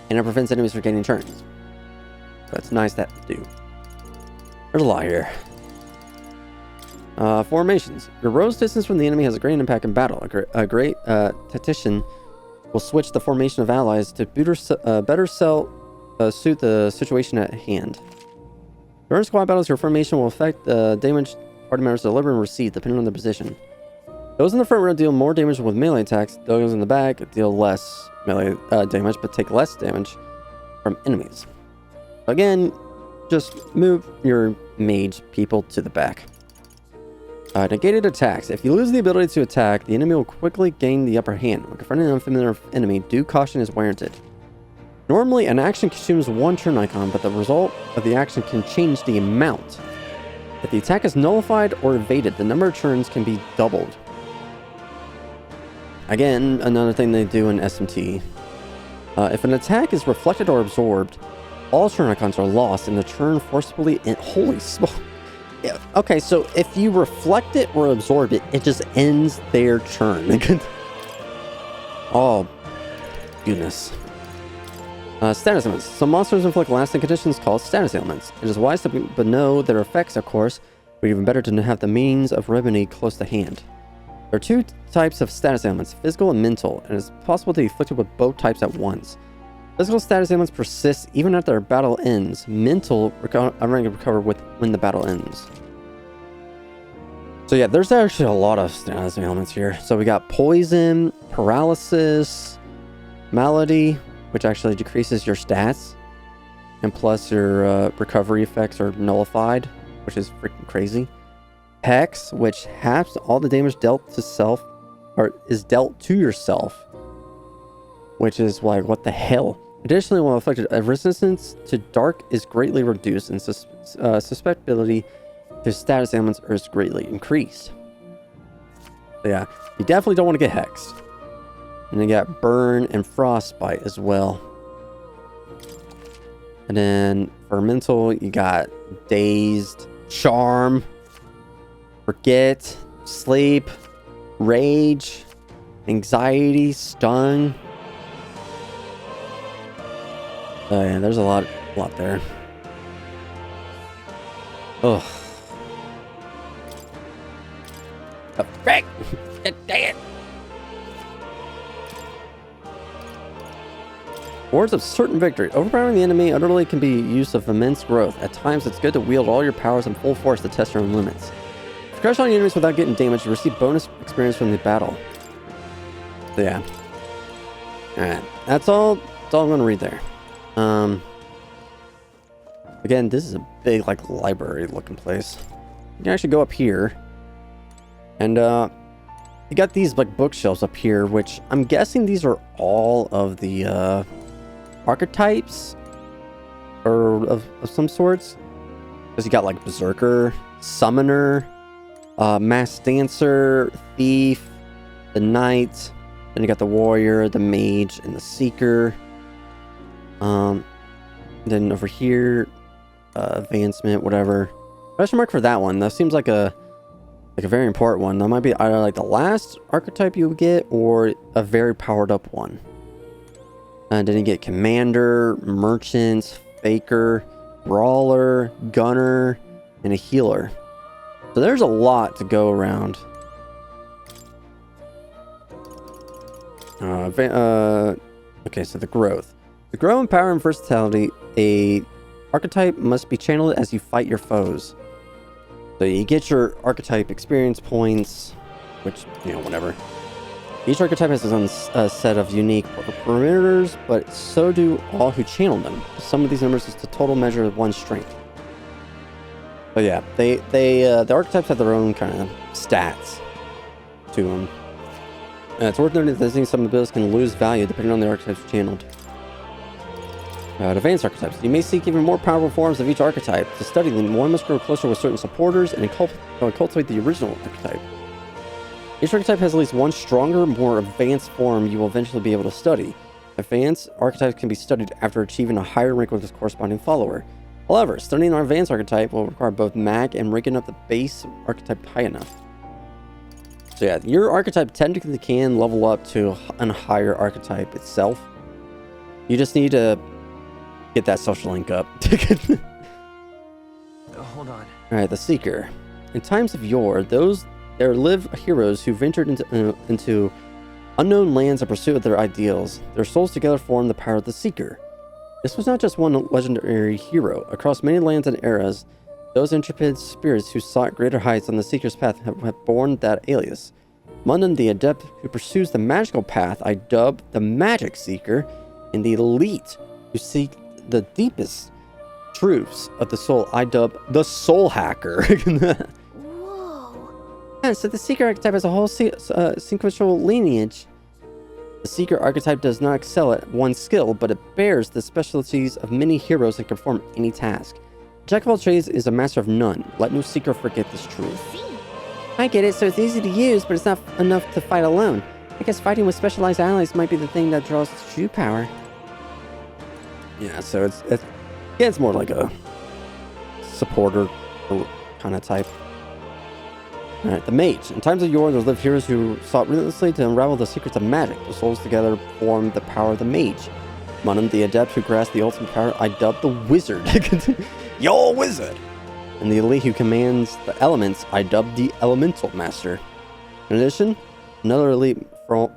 Speaker 1: And it prevents enemies from gaining turns. So it's nice to do. There's a lot here. Formations. Your row's distance from the enemy has a great impact in battle. A great tactician will switch the formation of allies to better suit the situation at hand. During squad battles, your formation will affect the damage party members deliver and receive, depending on their position. Those in the front row deal more damage with melee attacks. Those in the back deal less melee damage, but take less damage from enemies. Again, just move your mage people to the back. Negated attacks. If you lose the ability to attack, the enemy will quickly gain the upper hand. When confronting an unfamiliar enemy, due caution is warranted. Normally, an action consumes one turn icon, but the result of the action can change the amount. If the attack is nullified or evaded, the number of turns can be doubled. Again, another thing they do in SMT. If an attack is reflected or absorbed, all turn icons are lost and the turn forcibly... Holy smoke. Yeah, okay, so if you reflect it or absorb it, it just ends their turn. Oh, goodness. Status ailments. Some monsters inflict lasting conditions called status ailments. It is wise to know their effects, of course, but even better to have the means of remedy close to hand. There are two types of status ailments, physical and mental, and it is possible to be afflicted with both types at once. Physical status ailments persist even after their battle ends. Mental recover when the battle ends. So yeah, there's actually a lot of status ailments here. So we got poison, paralysis, malady, which actually decreases your stats, and plus your recovery effects are nullified, which is freaking crazy. Hex, which halves all the damage dealt to self, or is dealt to yourself, which is like, what the hell? Additionally, while afflicted, resistance to dark is greatly reduced, and susceptibility to status ailments is greatly increased. So yeah, you definitely don't want to get hexed. And then you got burn and frostbite as well. And then for mental, you got dazed, charm, forget, sleep, rage, anxiety, stun. Yeah, there's a lot there. Ugh. Oh, frick! Dang it! Words of certain victory. Overpowering the enemy utterly can be used of immense growth. At times, it's good to wield all your powers in full force to test your own limits. If you crush on enemies without getting damaged, you receive bonus experience from the battle. So yeah. Alright. That's all I'm going to read there. Again, this is a big, like, library looking place. You can actually go up here. And, you got these, like, bookshelves up here, which I'm guessing these are all of the, archetypes or of some sorts. Because you got, like, Berserker, Summoner, Mass Dancer, Thief, the Knight. Then you got the Warrior, the Mage, and the Seeker. Then over here, advancement, whatever. Question mark for that one. That seems like a very important one. That might be either like the last archetype you would get or a very powered up one. And then you get Commander, Merchant, Faker, Brawler, Gunner, and a Healer. So there's a lot to go around. Okay, so the growth. To grow in power and versatility, a archetype must be channeled as you fight your foes. So you get your archetype experience points, which, you know, whatever. Each archetype has its own set of unique parameters, but so do all who channel them. The sum of these numbers is the total measure of one's strength. But yeah, the archetypes have their own kind of stats to them. It's worth noting that some abilities can lose value depending on the archetypes channeled. Advanced archetypes. You may seek even more powerful forms of each archetype. To study them, one must grow closer with certain supporters and cultivate the original archetype. Each archetype has at least one stronger, more advanced form you will eventually be able to study. Advanced archetypes can be studied after achieving a higher rank with its corresponding follower. However, studying an advanced archetype will require both mag and ranking up the base archetype high enough. So yeah, your archetype technically can level up to a higher archetype itself. You just need to get that social link up.
Speaker 9: Hold on.
Speaker 1: Alright, the Seeker. In times of yore, there live heroes who ventured into unknown lands in pursuit of their ideals. Their souls together form the power of the Seeker. This was not just one legendary hero. Across many lands and eras, those intrepid spirits who sought greater heights on the Seeker's path have borne that alias. Mundan, the adept who pursues the magical path, I dub the Magic Seeker, and the elite who seek the deepest truths of the soul, I dub the Soul Hacker.
Speaker 7: Whoa.
Speaker 1: Yeah, so the Seeker archetype has a whole sequential lineage. The Seeker archetype does not excel at one skill, but it bears the specialties of many heroes and can perform any task. Jack of all trades is a master of none. Let no Seeker forget this truth. I get it, so it's easy to use, but it's not enough to fight alone. I guess fighting with specialized allies might be the thing that draws its true power. Yeah, so it's more like a supporter kind of type. Alright, the Mage. In times of yore, there lived heroes who sought relentlessly to unravel the secrets of magic. The souls together form the power of the Mage. Mundan, the adept who grasped the ultimate power, I dub the Wizard. Yo, Wizard! And the elite who commands the elements, I dub the Elemental Master. In addition, another elite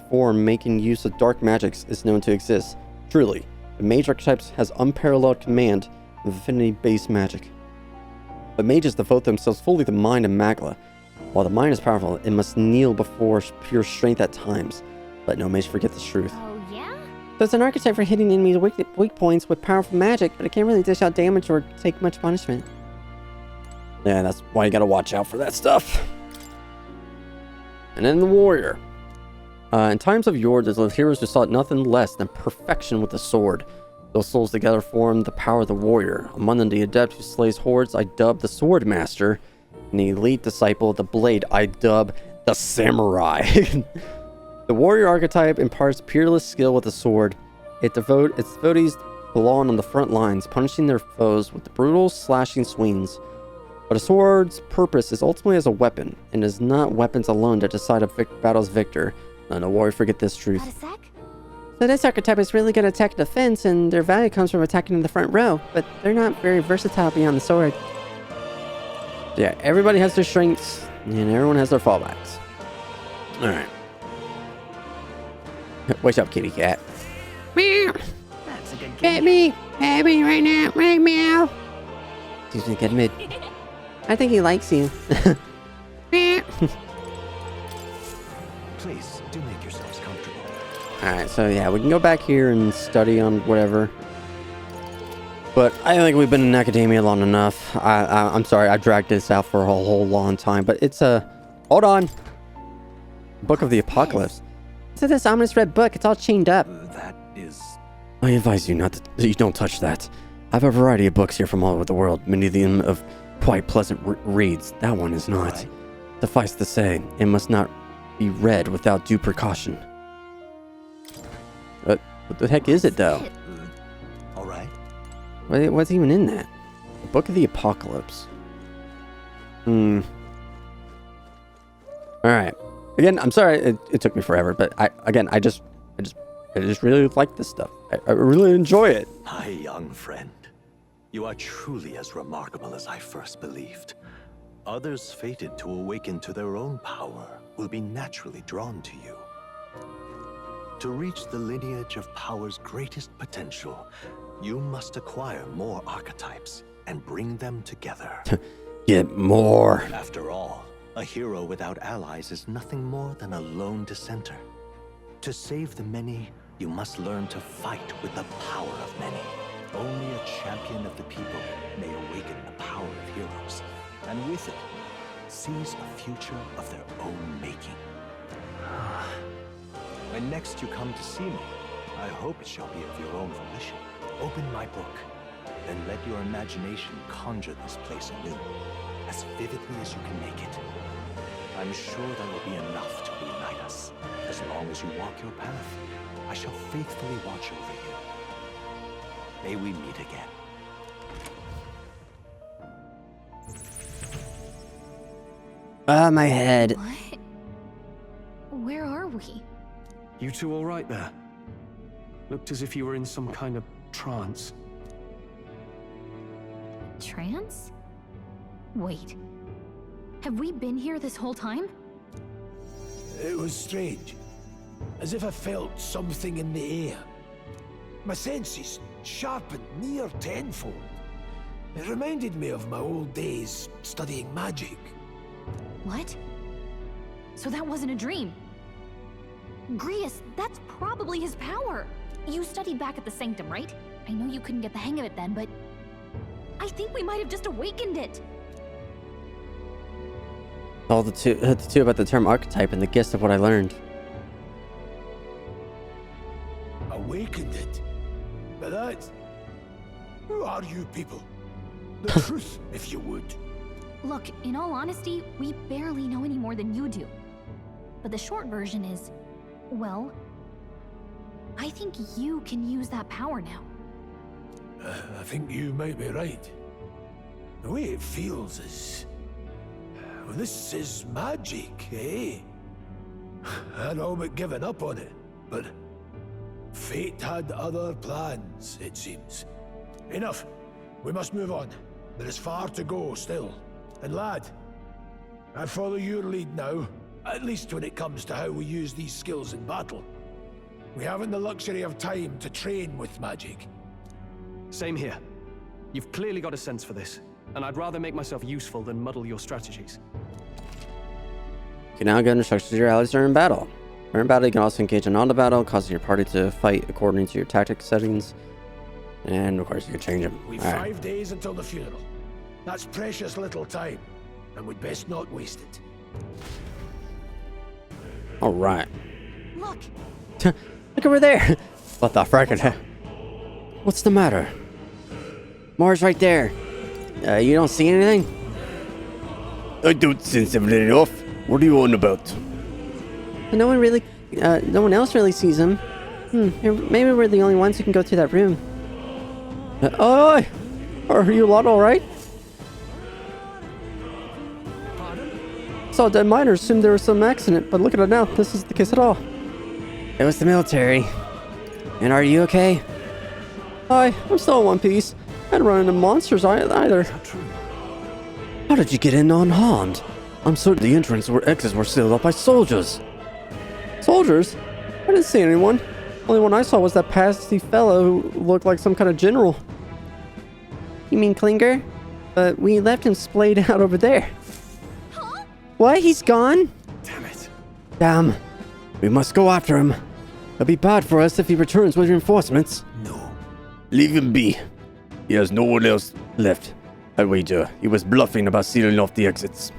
Speaker 1: form making use of dark magics is known to exist. Truly, The mage archetype has unparalleled command of affinity-based magic. But mages devote themselves fully to mind and magla. While the mind is powerful, it must kneel before pure strength at times. Let no mage forget this truth.
Speaker 7: Oh, yeah?
Speaker 4: So it's an archetype for hitting enemies' weak points with powerful magic, but it can't really dish out damage or take much punishment.
Speaker 1: Yeah, that's why you gotta watch out for that stuff. And then the warrior. In times of yore, there's heroes who sought nothing less than perfection with the sword. Those souls together form the power of the warrior. Among them, the adept who slays hordes, I dub the sword master. And the elite disciple of the blade, I dub the samurai. The warrior archetype imparts peerless skill with the sword. Its devotees belong on the front lines, punishing their foes with the brutal, slashing swings. But a sword's purpose is ultimately as a weapon, and it is not weapons alone that decide a battle's victor. Let no warrior forget this truth.
Speaker 7: Got a sec?
Speaker 4: So this archetype is really good at attack and defense, and their value comes from attacking in the front row, but they're not very versatile beyond the sword.
Speaker 1: Yeah, everybody has their strengths, and everyone has their fallbacks. Alright. Wake up, kitty cat.
Speaker 4: Meow!
Speaker 9: That's a good
Speaker 4: Pet
Speaker 9: game.
Speaker 4: me! Pet me right now! Right meow!
Speaker 1: Excuse me, good mid.
Speaker 4: I think he likes you. Meow!
Speaker 10: Please, do make yourselves comfortable.
Speaker 1: Alright, so yeah, we can go back here and study on whatever. But I think we've been in academia long enough. I'm sorry, I dragged this out for a whole long time, but it's a... Hold on. Book of the Apocalypse.
Speaker 4: So this ominous red book, it's all chained up.
Speaker 10: That is...
Speaker 1: I advise you that you don't touch that. I have a variety of books here from all over the world, many of them of quite pleasant reads. That one is not.
Speaker 10: Right.
Speaker 1: Suffice to say, it must not be read without due precaution. What the heck is it, though?
Speaker 10: All right.
Speaker 1: What's even in that? The Book of the Apocalypse. Alright. Again, I'm sorry it took me forever, but I just really like this stuff. I really enjoy it.
Speaker 10: My young friend, you are truly as remarkable as I first believed. Others fated to awaken to their own power will be naturally drawn to you. To reach the lineage of power's greatest potential, you must acquire more archetypes and bring them together.
Speaker 1: Get more.
Speaker 10: After all, a hero without allies is nothing more than a lone dissenter. To save the many, you must learn to fight with the power of many. Only a champion of the people may awaken the power of heroes, and with it, seize a future of their own making. When next you come to see me, I hope it shall be of your own volition. Open my book, then let your imagination conjure this place anew, as vividly as you can make it. I'm sure there will be enough to reunite us. As long as you walk your path, I shall faithfully watch over you. May we meet again.
Speaker 1: My head.
Speaker 7: What? Where are we?
Speaker 6: You two all right there? Looked as if you were in some kind of trance.
Speaker 7: Trance? Wait. Have we been here this whole time?
Speaker 8: It was strange. As if I felt something in the air. My senses sharpened near tenfold. It reminded me of my old days studying magic.
Speaker 7: What? So that wasn't a dream. Grius, that's probably his power. You studied back at the Sanctum, right? I know you couldn't get the hang of it then, but I think we might have just awakened it.
Speaker 1: All the two about the term archetype and the gist of what I learned.
Speaker 8: Awakened it? But that... Who are you people? The truth, if you would.
Speaker 7: Look, in all honesty, we barely know any more than you do. But the short version is, well, I think you can use that power now.
Speaker 8: I think you might be right. The way it feels is... Well, this is magic, eh? I'd all but given up on it, but... Fate had other plans, it seems. Enough. We must move on. There is far to go still. And lad, I follow your lead now, at least when it comes to how we use these skills in battle. We haven't the luxury of time to train with magic.
Speaker 6: Same here. You've clearly got a sense for this, and I'd rather make myself useful than muddle your strategies.
Speaker 1: You can now get instructions to your allies during battle. During battle, you can also engage in auto battle, causing your party to fight according to your tactic settings. And of course, you can change them.
Speaker 8: We've 5 days until the funeral. That's precious little time, and we'd best not waste it.
Speaker 1: All right.
Speaker 7: Look,
Speaker 1: Look over there. What the frickin'? What's the matter? Mars right there. You don't see anything?
Speaker 3: I don't sense everything off. What are you on about?
Speaker 4: No one else really sees him. Maybe we're the only ones who can go through that room.
Speaker 1: Oh, are you lot all right? Saw a dead miner, assumed there was some accident, but look at it now. This isn't the case at all.
Speaker 4: It was the military. And are you okay?
Speaker 1: Hi, I'm still in one piece. I hadn't run into monsters either. How did you get in unharmed? I'm certain the entrance or exits were sealed up by soldiers. Soldiers? I didn't see anyone. Only one I saw was that pasty fellow who looked like some kind of general.
Speaker 4: You mean Klinger? But we left him splayed out over there.
Speaker 7: huh?
Speaker 4: What? He's gone?
Speaker 6: Damn it.
Speaker 1: Damn. We must go after him. It'll be bad for us if he returns with reinforcements.
Speaker 3: No. Leave him be. He has no one else left. I wager he was bluffing about sealing off the exits.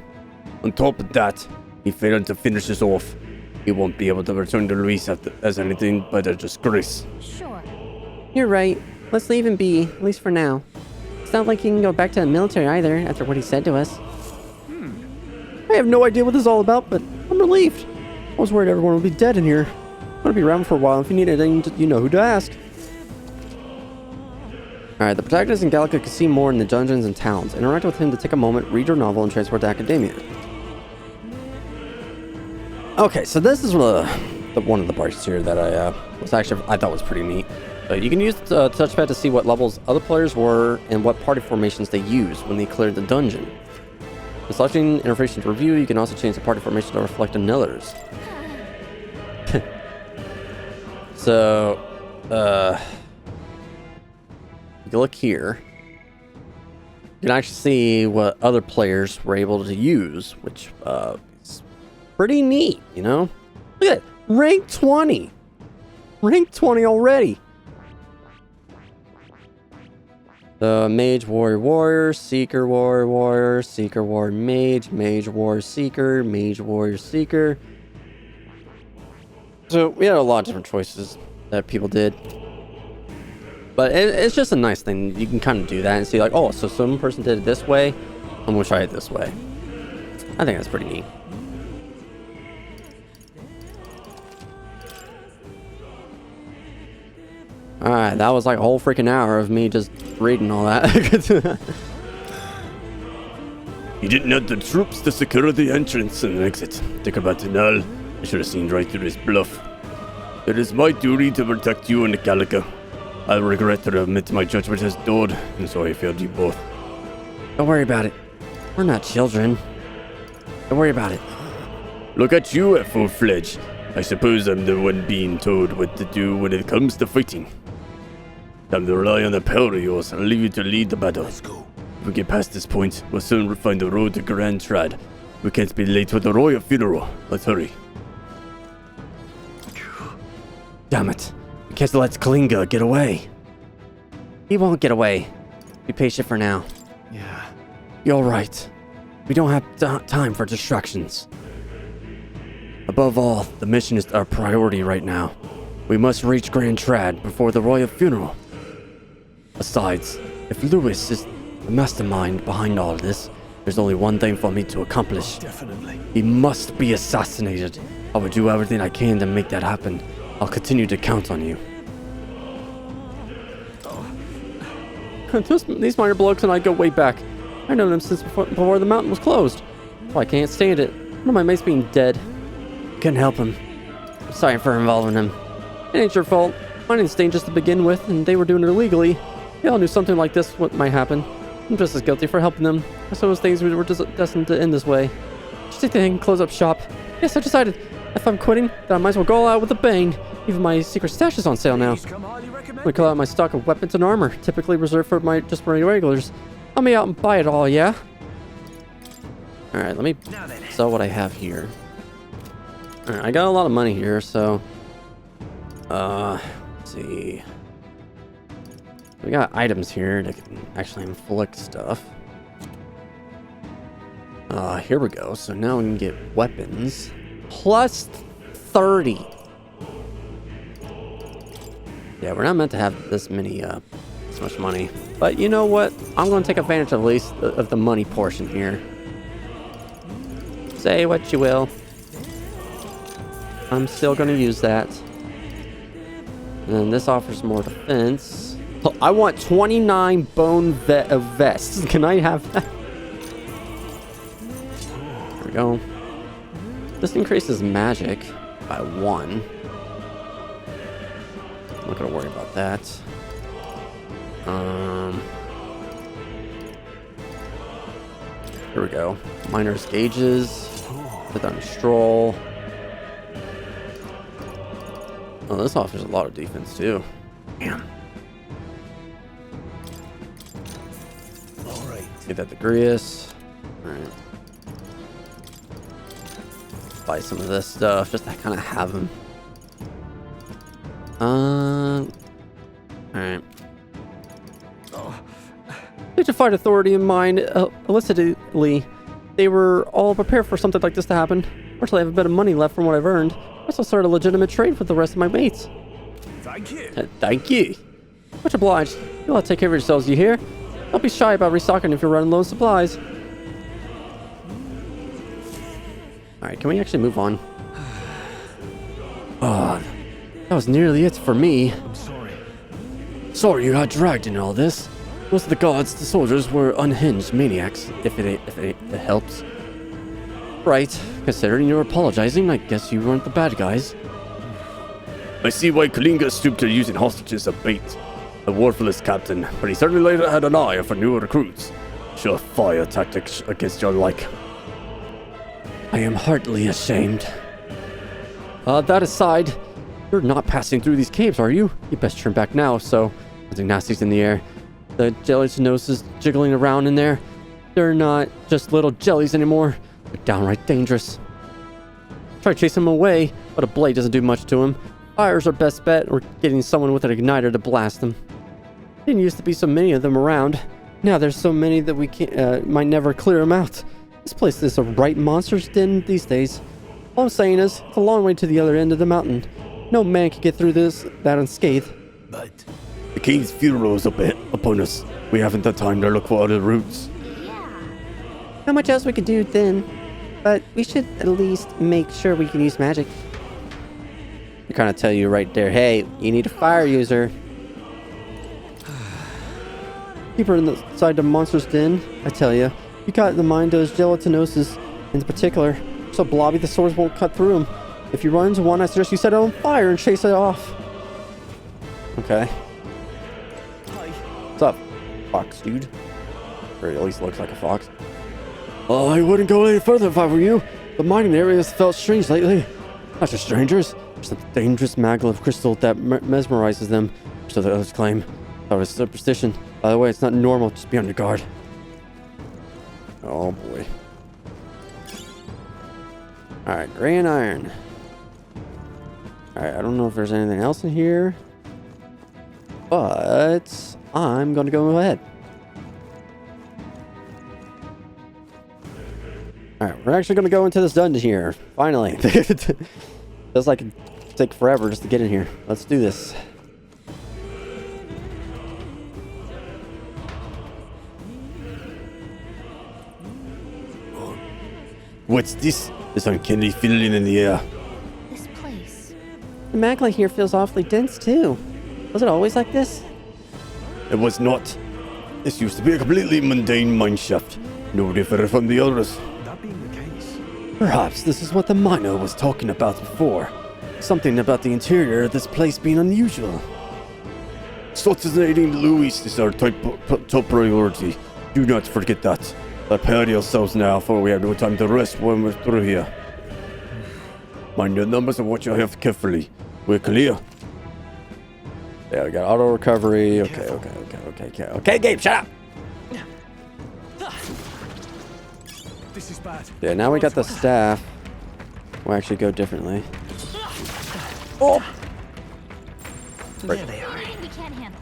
Speaker 3: On top of that, he failed to finish us off. He won't be able to return to Luis as anything but a disgrace.
Speaker 7: Sure.
Speaker 4: You're right. Let's leave him be, at least for now. It's not like he can go back to the military either, after what he said to us.
Speaker 1: I have no idea what this is all about, but I'm relieved. I was worried everyone would be dead in here. I'm gonna be around for a while. If you need anything, you know who to ask. Alright, the protagonist in Gallica can see more in the dungeons and towns. Interact with him to take a moment, read your novel, and transport to Academia. Okay, so this is one of the parts here that I thought was pretty neat. You can use the touchpad to see what levels other players were and what party formations they used when they cleared the dungeon. By selecting information to review, you can also change the party formation to reflect another's. So, if you look here, you can actually see what other players were able to use, which is pretty neat, you know? Look at it, rank 20! Rank 20 already! The Mage, Warrior, Warrior, Seeker, Warrior, Warrior, Seeker, Warrior, Mage, Mage, Warrior, Seeker, Mage, Warrior, Seeker. So we had a lot of different choices that people did. But it's just a nice thing. You can kind of do that and see like, oh, so some person did it this way. I'm going to try it this way. I think that's pretty neat. Alright, that was like a whole freaking hour of me just reading all that.
Speaker 3: He didn't have the troops to secure the entrance and exit. Think about it now. I should have seen right through his bluff. It is my duty to protect you and Gallica. I regret to admit my judgment has dulled, and so I failed you both.
Speaker 4: Don't worry about it. We're not children. Don't worry about it.
Speaker 3: Look at you at full-fledged. I suppose I'm the one being told what to do when it comes to fighting. Time to rely on the power of yours. I'll leave you to lead the battle. Let's go. If we get past this point, we'll soon find the road to Grand Trad. We can't be late for the royal funeral. Let's hurry.
Speaker 4: Damn it. We can't let Kalinga get away. He won't get away. Be patient for now.
Speaker 6: Yeah.
Speaker 1: You're right. We don't have time for distractions. Above all, the mission is our priority right now. We must reach Grand Trad before the royal funeral. Besides, if Lewis is the mastermind behind all this, there's only one thing for me to accomplish.
Speaker 6: Definitely.
Speaker 1: He must be assassinated. I will do everything I can to make that happen. I'll continue to count on you. These minor blokes and I go way back. I know them since before the mountain was closed. Oh, I can't stand it. One of my mates being dead. Couldn't help him. I'm sorry for involving him. It ain't your fault. Mine is dangerous to begin with, and they were doing it illegally. They all knew something like this might happen. I'm just as guilty for helping them. I suppose things were just destined to end this way. Just think they can close up shop. Yes, I decided if I'm quitting, then I might as well go all out with a bang. Even my secret stash is on sale now. I'm gonna call out my stock of weapons and armor, typically reserved for my regulars. Let me out and buy it all, yeah? Alright, let me sell what I have here. Alright, I got a lot of money here, so... let's see... We got items here that can actually inflict stuff. Here we go. So now we can get weapons. Plus 30. Yeah, we're not meant to have this many, this much money. But you know what? I'm going to take advantage at least of the money portion here. Say what you will. I'm still going to use that. And then this offers more defense. Oh, I want 29 bone vests. Can I have that? There we go. This increases magic by 1. I'm not gonna worry about that. Here we go. Miner's gauges. Put that on Strohl. Oh, this offers a lot of defense too. Damn.
Speaker 8: All right.
Speaker 1: Get that Degreus. Alright. Buy some of this stuff just to kind of have them. Alright. Dignified authority in mind, illicitly, they were all prepared for something like this to happen. Fortunately, I have a bit of money left from what I've earned. I also started a legitimate trade with the rest of my mates.
Speaker 8: Thank you.
Speaker 1: Thank you. Much obliged. You'll have to take care of yourselves, you hear? Don't be shy about restocking if you're running low on supplies. Alright, can we actually move on? Oh, that was nearly it for me.
Speaker 8: I'm sorry.
Speaker 1: Sorry you got dragged in all this. Most of the gods, the soldiers, were unhinged maniacs, if it helps. Right, considering you're apologizing, I guess you weren't the bad guys.
Speaker 3: I see why Gallica stooped to using hostages as bait. A worthless captain, but he certainly later had an eye for new recruits. Surefire tactics against your like.
Speaker 1: I am heartily ashamed. That aside, you're not passing through these caves, are you? You best turn back now, so... Something nasty's in the air. The gelatinoses jiggling around in there. They're not just little jellies anymore. They're downright dangerous. Try chasing them away, but a blade doesn't do much to them. Fire's our best bet, or getting someone with an igniter to blast them. Didn't used to be so many of them around. Now there's so many that we can't, might never clear them out. This place is a right monster's den these days. All I'm saying is, it's a long way to the other end of the mountain. No man can get through that unscathed.
Speaker 8: But
Speaker 3: the king's funeral is upon us. We haven't the time to look for other routes.
Speaker 4: Not much else we could do then, but we should at least make sure we can use magic.
Speaker 1: They kind of tell you right there, hey, you need a fire user. Keep her inside the monster's den, I tell you. You got in mind those gelatinoses in particular, so blobby the swords won't cut through them. If you run into one, I suggest you set it on fire and chase it off. Okay.
Speaker 8: hi.
Speaker 1: What's up, fox dude? Or at least looks like a fox.
Speaker 3: Oh, I wouldn't go any further if I were you. The mining area has felt strange lately. Not just strangers.
Speaker 1: There's a dangerous magma of crystal that mesmerizes them, so the others claim. That was superstition. By the way, it's not normal. Just be on your guard. Oh boy. Alright, gray and iron. Alright, I don't know if there's anything else in here, but I'm gonna go ahead. Alright, we're actually gonna go into this dungeon here. Finally. Feels like it take forever just to get in here. Let's do this.
Speaker 3: What's this? This uncanny feeling in the air.
Speaker 7: This place.
Speaker 4: The magma here feels awfully dense too. Was it always like this?
Speaker 3: It was not. This used to be a completely mundane mineshaft. No different from the others.
Speaker 10: That being the case,
Speaker 3: Perhaps this is what the miner was talking about before. Something about the interior of this place being unusual. Assassinating Louis is our top priority. Do not forget that. Prepare yourselves now, for we have no time to rest when we're through here. Mind your numbers and watch your health carefully. We're clear.
Speaker 1: Yeah, we got auto recovery. Okay, Gabe, shut up.
Speaker 6: This is bad.
Speaker 1: Yeah, now we got the staff. We'll actually go differently. Oh!
Speaker 9: There they are.
Speaker 7: We can't handle.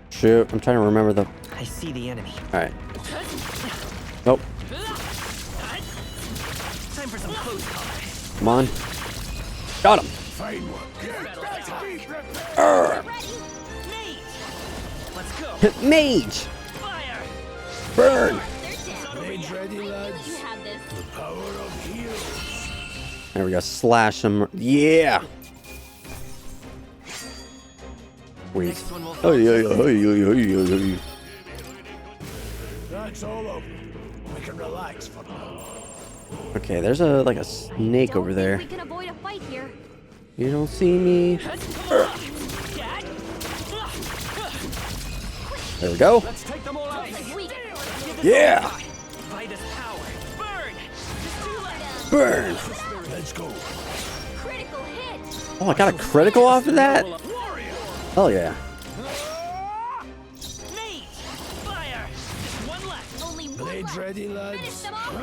Speaker 1: Shoot, I'm trying to remember the...
Speaker 9: I see the enemy.
Speaker 1: Alright. Nope.
Speaker 9: Time for some close combat.
Speaker 1: Come on. Got him.
Speaker 8: Fine work.
Speaker 9: Let's go.
Speaker 1: Mage!
Speaker 9: Fire!
Speaker 1: Burn!
Speaker 8: Blades ready, lads.
Speaker 7: You have this.
Speaker 8: The power of heroes.
Speaker 1: There we go. Slash him. Yeah! Wait.
Speaker 9: Next one will
Speaker 1: Oh, yeah.
Speaker 8: That's all of them. We can relax for now.
Speaker 1: Okay, there's a snake over there.
Speaker 7: We can avoid a fight here.
Speaker 1: You don't see me. There we go.
Speaker 6: Let's take them all out.
Speaker 7: Weak.
Speaker 1: Yeah!
Speaker 9: Vitus power. Burn!
Speaker 1: Burn!
Speaker 8: Let's go.
Speaker 7: Critical hit.
Speaker 1: Oh, I got a critical off of that? Hell yeah.
Speaker 9: Mate! Fire! Just one left.
Speaker 7: Only one
Speaker 8: Blades
Speaker 7: left.
Speaker 8: ready,
Speaker 7: Finish
Speaker 8: lads.
Speaker 7: them off.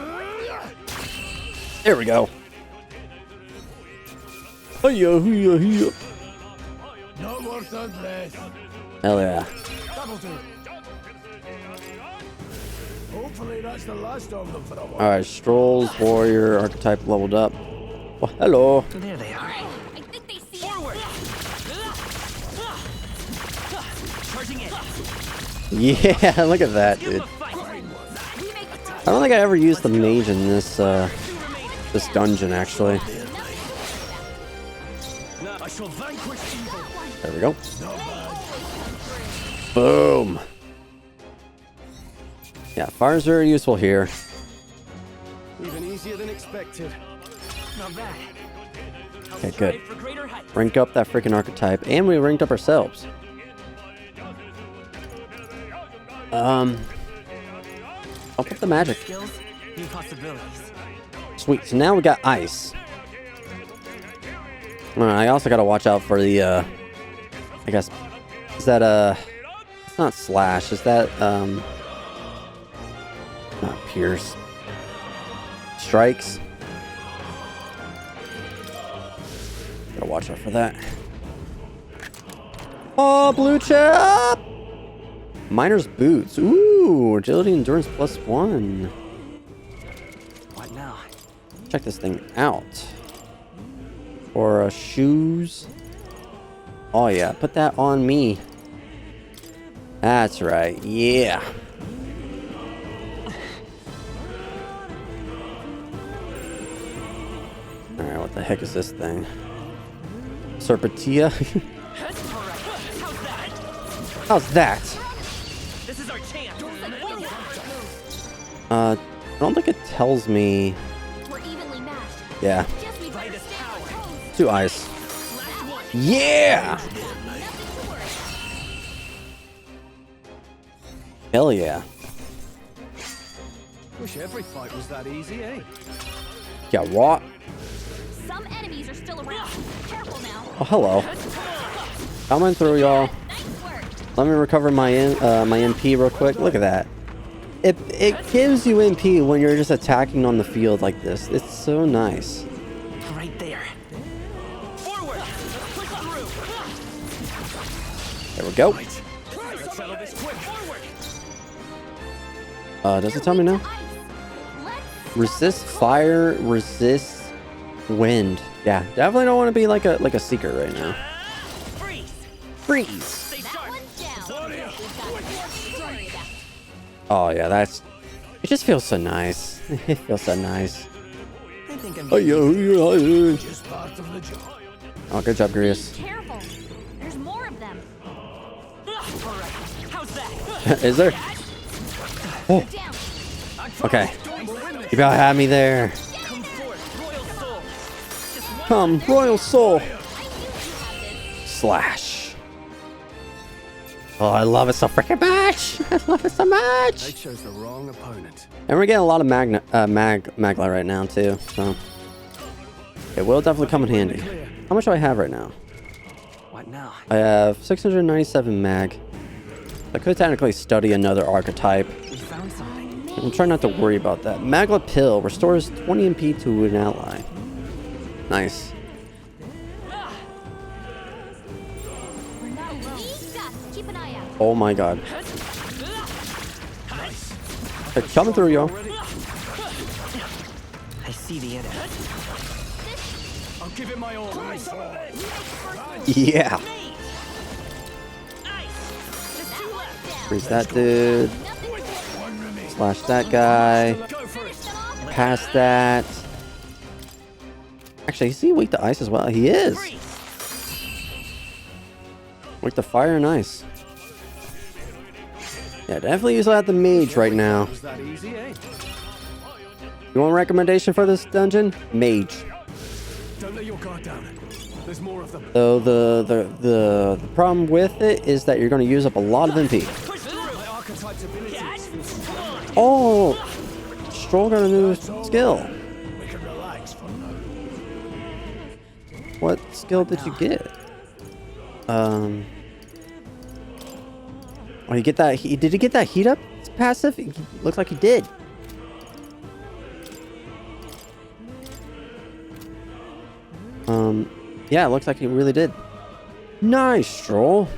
Speaker 1: There we go. Hiya.
Speaker 8: Not worth a breath.
Speaker 1: Hell yeah.
Speaker 8: That'll do. Hopefully that's the last of them for a while.
Speaker 1: Alright, Strohl's warrior archetype leveled up. Oh, hello.
Speaker 9: There they are.
Speaker 7: I think they see
Speaker 9: Forward! Charging in.
Speaker 1: Yeah, look at that,
Speaker 9: Give
Speaker 1: dude.
Speaker 9: them a fight.
Speaker 1: I don't think I ever used the mage in this this dungeon actually.
Speaker 6: I shall vanquish evil.
Speaker 1: There we go. Boom. Yeah, fire's very useful here.
Speaker 6: Even easier than expected.
Speaker 9: Not bad.
Speaker 1: Okay, good.
Speaker 9: For greater height.
Speaker 1: Rank up that freaking archetype, and we ranked up ourselves. I'll put the magic.
Speaker 9: Skills, new possibilities.
Speaker 1: Sweet. So now we got ice. I also got to watch out for the. I guess is that it's not slash. Is that not pierce? Strikes. Gotta watch out for that. Oh, blue chip! Miner's boots. Ooh, agility endurance +1.
Speaker 9: What now?
Speaker 1: Check this thing out. Or shoes. Oh yeah, put that on me. That's right. Yeah. All right, what the heck is this thing? Serpentia. How's that?
Speaker 9: This is our chance.
Speaker 1: I don't think it tells me.
Speaker 7: We're evenly matched.
Speaker 1: Yeah.
Speaker 7: Just we better stay on our toes.
Speaker 1: 2 ice. Yeah. Hell yeah.
Speaker 6: Wish every fight was that easy, eh?
Speaker 1: Yeah, what?
Speaker 7: Some enemies are still around. Careful now.
Speaker 1: Oh, hello. Coming through, y'all.
Speaker 7: Nice work.
Speaker 1: Let me recover my my MP real quick. Look at that. It gives you MP when you're just attacking on the field like this. It's so nice.
Speaker 9: Right there. Forward. Push through.
Speaker 1: There we go.
Speaker 6: Let's settle this quick. Forward.
Speaker 1: Does it tell me now? Resist fire, resist wind. Yeah, definitely don't want to be like a seeker right now.
Speaker 9: Freeze.
Speaker 1: Freeze.
Speaker 9: Stay
Speaker 7: That
Speaker 9: sharp.
Speaker 7: one's down. We've got more to worry about.
Speaker 1: Oh yeah, that's. It just feels so nice. It feels so nice.
Speaker 9: I think I'm.
Speaker 8: Just part of the job.
Speaker 1: Oh, good job, Grius.
Speaker 7: Careful. There's more of them.
Speaker 9: All right. How's that?
Speaker 1: Is there? Oh,
Speaker 7: Down.
Speaker 1: okay. You about had me there.
Speaker 9: Come forth, royal soul. Just one
Speaker 1: Come, Royal Soul.
Speaker 7: I knew you had this.
Speaker 1: Slash. Oh, I love it so freaking much. I love it so
Speaker 6: They
Speaker 1: much.
Speaker 6: chose the wrong opponent.
Speaker 1: And we're getting a lot of Magla right now too. So It will definitely come in handy. How much do I have right now?
Speaker 9: What now?
Speaker 1: I have 697 mag. I could technically study another archetype.
Speaker 9: We found something.
Speaker 1: I'm trying not to worry about that. Magla Pill restores 20 MP to an ally. Nice.
Speaker 7: Keep an eye out.
Speaker 1: Oh my god. They're coming through, yo.
Speaker 9: I see the enemy.
Speaker 6: I'll give it my all.
Speaker 1: Yeah. Freeze that dude. Slash that guy. Pass that. Actually, is he weak to ice as well? He is. Weak to fire and ice. Yeah, definitely use out the mage right now. You want a recommendation for this dungeon? Mage.
Speaker 6: Don't let your guard down. There's more of them.
Speaker 1: So the problem with it is that you're going to use up a lot of MP.
Speaker 6: My archetype's abilities.
Speaker 1: Oh, Strohl got a new skill.
Speaker 8: We can relax for now.
Speaker 1: What skill did you get? Oh, you get that? Did he get that heat up? It's passive. It looks like he did. Yeah, it looks like he really did. Nice, Strohl.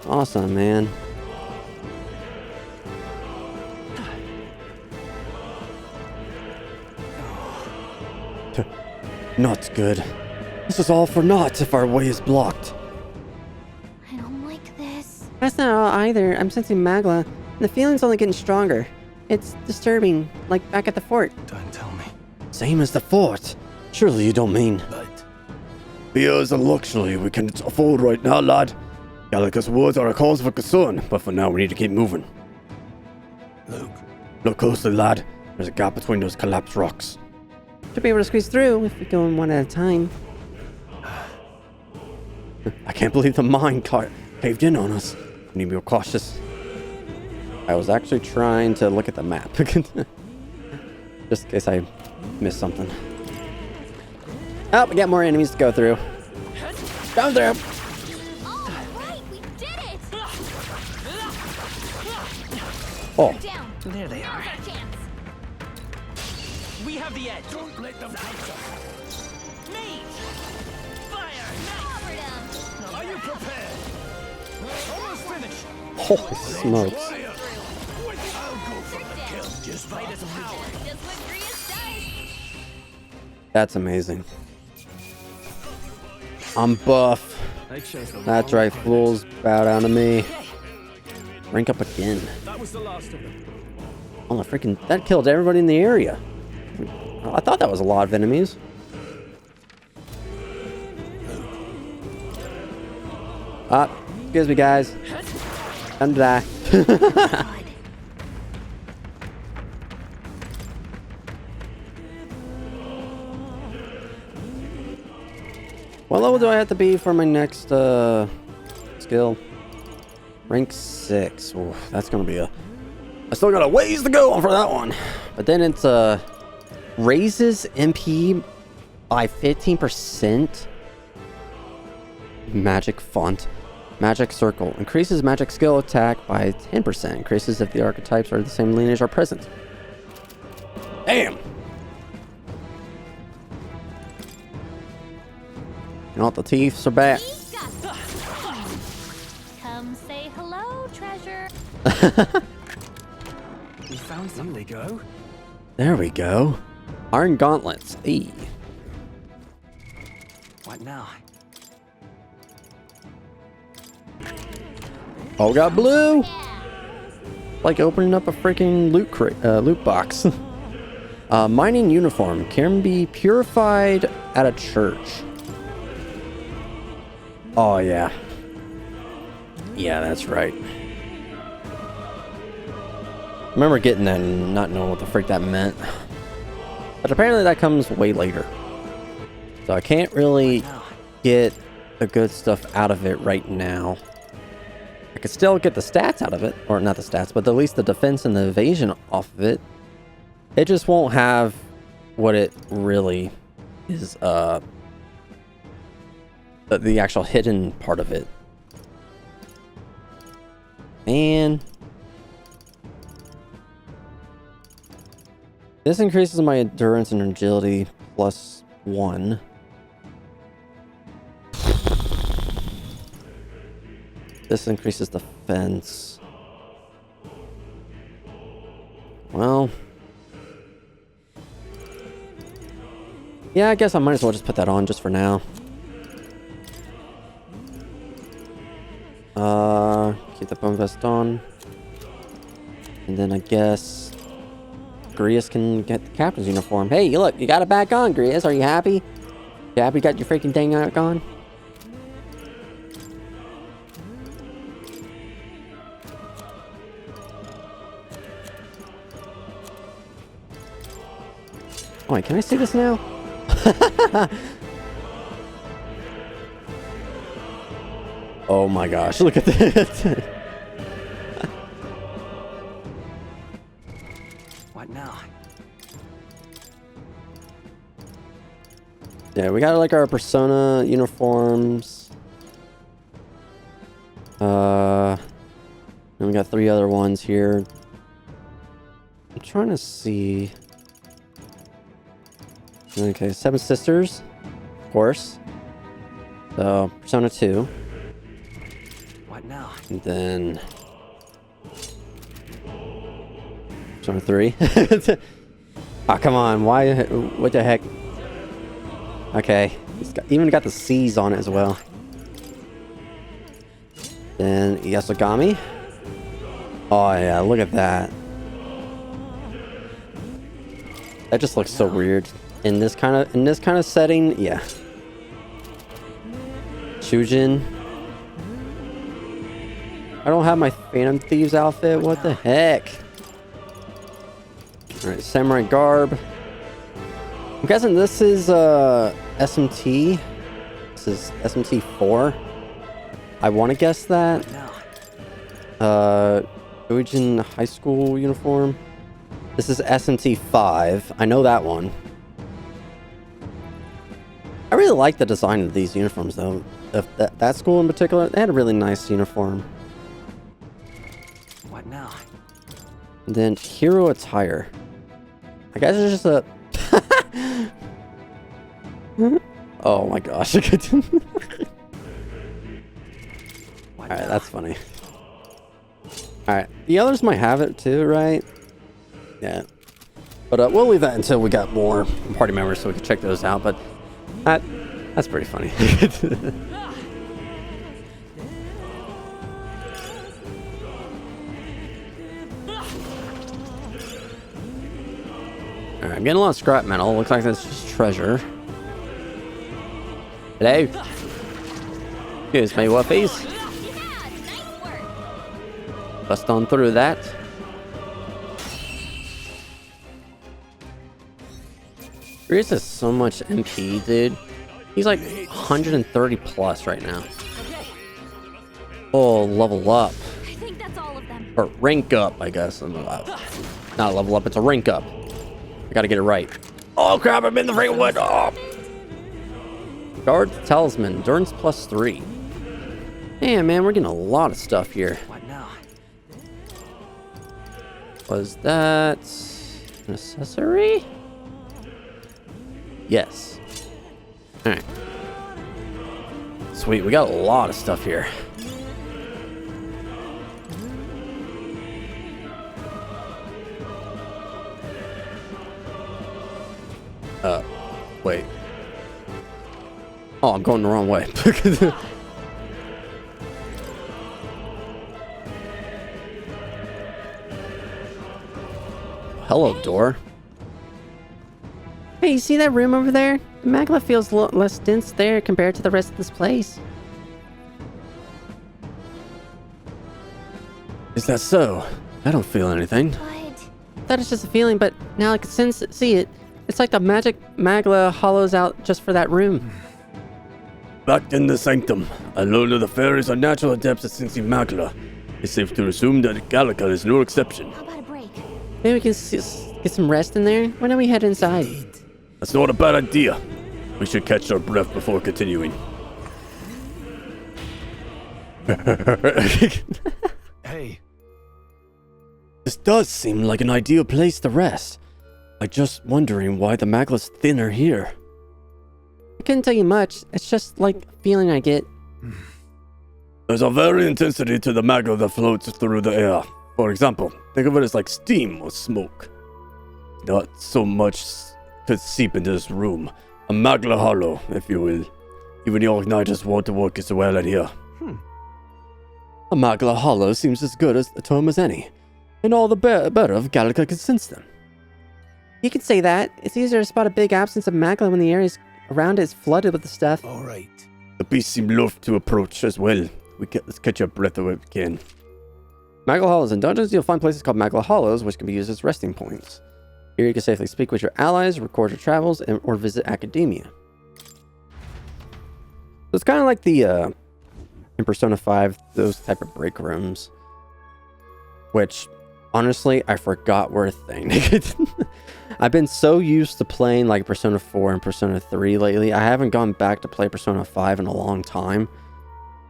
Speaker 1: Awesome, man. Not good. This is all for naught if our way is blocked.
Speaker 7: I don't like this.
Speaker 4: That's not all either. I'm sensing Magla. The feeling's only getting stronger. It's disturbing, like back at the fort.
Speaker 6: Don't tell me.
Speaker 1: Same as the fort. Surely you don't mean.
Speaker 8: But
Speaker 3: Beer is a luxury we can afford right now, lad. Gallica's words are a cause for concern, but for now we need to keep moving.
Speaker 8: look,
Speaker 3: Look closely, lad. There's a gap between those collapsed rocks.
Speaker 4: Should be able to squeeze through if we go in one at a time.
Speaker 1: I can't believe the mine caved in on us. We need to be more cautious. I was actually trying to look at the map. Just in case I missed something. Oh, we got more enemies to go through. Down there.
Speaker 7: All right, we did it.
Speaker 1: Oh,
Speaker 7: Down.
Speaker 9: There they are.
Speaker 7: Now's our chance.
Speaker 9: We have the edge.
Speaker 8: don't let them touch us.
Speaker 9: Mate! Fire!
Speaker 7: Covered 'em.
Speaker 6: Are you prepared? Almost finished.
Speaker 1: holy smokes.
Speaker 8: I'll go for the kill just for
Speaker 7: Just what Grius does.
Speaker 1: That's amazing. I'm buff.
Speaker 6: They chose the
Speaker 1: That's right, fools. Bow down to me. Rank up again.
Speaker 6: That was the last of them.
Speaker 1: Oh, the freaking... That killed everybody in the area. I thought that was a lot of enemies. Ah, excuse me, guys. Time to die. What level do I have to be for my next skill? Rank 6. Ooh, that's gonna be a... I still got a ways to go for that one. But then it's raises MP by 15%. Magic font. Magic circle. Increases magic skill attack by 10%. Increases if the archetypes are the same lineage are present. Damn! You know what? The thieves are back.
Speaker 7: Come say hello, treasure.
Speaker 9: We found something.
Speaker 6: There we go.
Speaker 1: There we go. Iron gauntlets. Hey.
Speaker 9: What now?
Speaker 1: Oh, we got blue. Like opening up a freaking loot crate, loot box. Mining uniform can be purified at a church. Oh yeah. Yeah, that's right. Remember getting that and not knowing what the frick that meant. But apparently that comes way later. So I can't really get the good stuff out of it right now. I could still get the stats out of it. Or not the stats, but at least the defense and the evasion off of it. It just won't have what it really is the actual hidden part of it. And this increases my endurance and agility +1. This increases defense. Well, yeah, I guess I might as well just put that on just for now. Keep the bone vest on. And then I guess Grius can get the captain's uniform. Hey, look, you got it back on, Grius. Are you happy? You happy you got your freaking thing back on? Oh, wait, can I see this now? Oh my gosh, look at this.
Speaker 9: What now?
Speaker 1: Yeah, we got like our persona uniforms. And we got 3 other ones here. I'm trying to see. Okay, 7 Sisters, of course. So, Persona 2.
Speaker 9: What now?
Speaker 1: And then Persona 3. Oh, come on. Why? What the heck? Okay. It's even got the C's on it as well. Then Yasogami. Oh, yeah. Look at that. That just looks so weird. In this kind of setting, yeah. Shujin. I don't have my Phantom Thieves outfit. What the heck? Alright, Samurai Garb. I'm guessing this is SMT. This is SMT 4. I want to guess that. Shujin High School uniform. This is SMT 5. I know that one. I really like the design of these uniforms, though. That school in particular, they had a really nice uniform.
Speaker 9: What now?
Speaker 1: And then hero attire. I guess it's just a. Oh my gosh! Alright, that's funny. Alright, the others might have it too, right? Yeah. But we'll leave that until we got more party members so we can check those out. But that's pretty funny. Alright, I'm getting a lot of scrap metal. Looks like that's just treasure. Hello? Excuse me, whoopies. Bust on through that. Grius has so much MP, dude. He's like 130 plus right now. Oh, level up.
Speaker 7: I think that's all of them.
Speaker 1: Or rank up, I guess. Not level up, it's a rank up. I gotta get it right. Oh crap, I'm in the freaking wood. Oh. Guard Talisman, endurance +3. Yeah, man, we're getting a lot of stuff here.
Speaker 9: What now?
Speaker 1: Was that an accessory? Yes. Alright. Sweet, we got a lot of stuff here. Wait. Oh, I'm going the wrong way. Hello, door.
Speaker 4: Hey, you see that room over there? The magma feels a lot less dense there compared to the rest of this place.
Speaker 1: Is that so? I don't feel anything.
Speaker 4: That is just a feeling, but now I can see it. It's like the magic magma hollows out just for that room.
Speaker 3: Back in the sanctum, alone of the fairies are natural adepts at sensing magla. It's safe to assume that Gallica is no exception.
Speaker 7: How about a break?
Speaker 4: Maybe we can get some rest in there. Why don't we head inside?
Speaker 3: That's not a bad idea. We should catch our breath before continuing.
Speaker 8: Hey,
Speaker 1: This does seem like an ideal place to rest. I'm just wondering why the magla's thinner here.
Speaker 4: I couldn't tell you much. It's just like a feeling I get.
Speaker 3: There's a very intensity to the magma that floats through the air. For example, think of it as like steam or smoke. Not so much could seep into this room. A magla hollow, if you will. Even your igniters won't work as well in here.
Speaker 1: A magla hollow seems as good as a term as any, and all the better if Gallica can sense them.
Speaker 4: You could say that. It's easier to spot a big absence of magma when the area around it is flooded with the stuff.
Speaker 8: all right.
Speaker 3: The beasts seem loath to approach as well. Let's catch our breath if we can.
Speaker 1: Magla hollows. In dungeons, you'll find places called magla hollows, which can be used as resting points. Here you can safely speak with your allies, record your travels, or visit academia. So it's kind of like the, in Persona 5, those type of break rooms. Which, honestly, I forgot were a thing. I've been so used to playing like Persona 4 and Persona 3 lately. I haven't gone back to play Persona 5 in a long time.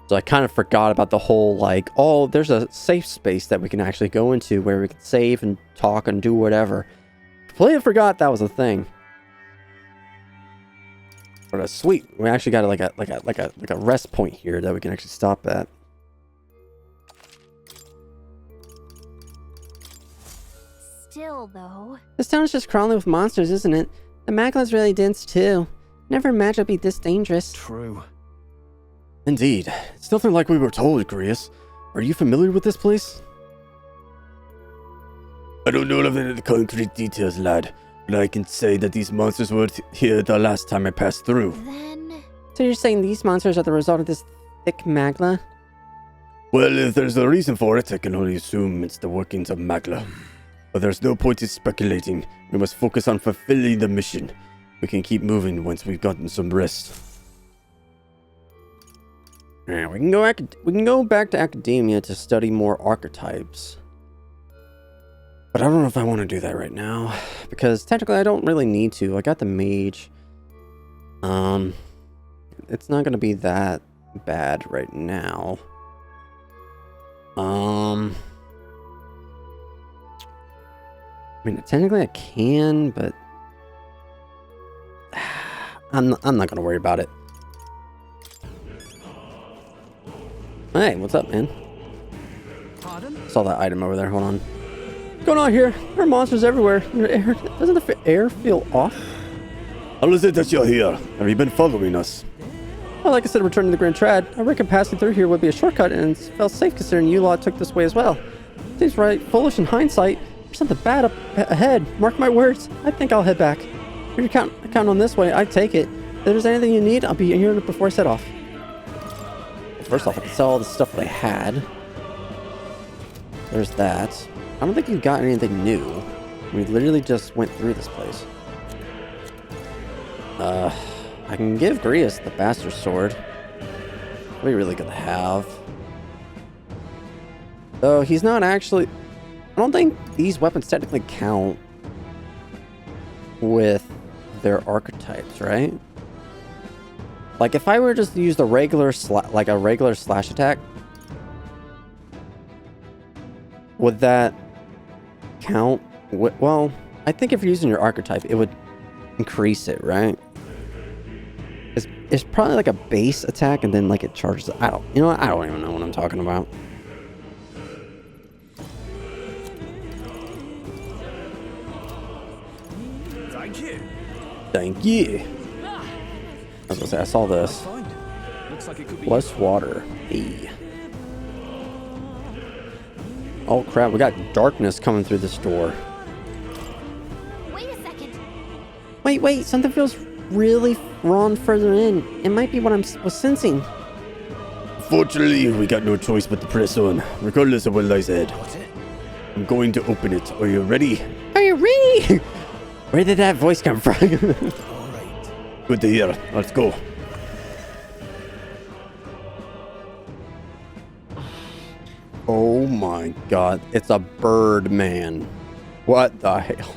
Speaker 1: So I kind of forgot about the whole like, oh, there's a safe space that we can actually go into where we can save and talk and do whatever. Completely forgot that was a thing. But sweet, we actually got like a rest point here that we can actually stop at.
Speaker 7: Still, though.
Speaker 4: This town is just crawling with monsters, isn't it? The magla's really dense, too. Never imagined it'd be this dangerous.
Speaker 8: True.
Speaker 1: Indeed. It's nothing like we were told, Grius. Are you familiar with this place?
Speaker 3: I don't know of any of the concrete details, lad, but I can say that these monsters were here the last time I passed through.
Speaker 7: Then...
Speaker 4: So you're saying these monsters are the result of this thick magla?
Speaker 3: Well, if there's a reason for it, I can only assume it's the workings of magla. But there's no point in speculating. We must focus on fulfilling the mission. We can keep moving once we've gotten some rest.
Speaker 1: Yeah, we can go back to academia to study more archetypes. But I don't know if I want to do that right now, because technically I don't really need to. I got the mage. It's not going to be that bad right now. I mean, technically I can, but I'm not going to worry about it. Hey, what's up, man?
Speaker 6: Pardon?
Speaker 1: Saw that item over there. Hold on. What's going on here? There are monsters everywhere. Doesn't the air feel off?
Speaker 3: How is it that you're here? Have you been following us?
Speaker 1: Well, like I said, returning to the Grand Trad, I reckon passing through here would be a shortcut, and it felt safe considering you lot took this way as well. Seems right foolish in hindsight. There's something bad up ahead. Mark my words. I think I'll head back. If you count on this way, I'd take it. If there's anything you need, I'll be here before I set off. First off, I can sell all the stuff that I had. There's that. I don't think you got anything new. We literally just went through this place. I can give Grius the bastard sword. What are we really gonna have? Though he's not actually... I don't think these weapons technically count with their archetypes, right? Like if I were just to use the regular slash attack, would that count? Well, I think if you're using your archetype, it would increase it, right? It's probably like a base attack and then like it charges. I don't even know what I'm talking about.
Speaker 6: Thank you.
Speaker 1: Thank you. I was gonna say, I saw this.
Speaker 6: Looks like it could be
Speaker 1: Plus water. Hey. Oh crap, we got darkness coming through this door.
Speaker 7: Wait a second.
Speaker 4: Wait, something feels really wrong further in. It might be what I was sensing.
Speaker 3: Fortunately, we got no choice but to press on, regardless of what lies ahead. I'm going to open it. Are you ready?
Speaker 4: Are you ready?
Speaker 1: Where did that voice come from?
Speaker 3: Good to hear. Let's go.
Speaker 1: Oh my god, it's a bird man. What the hell?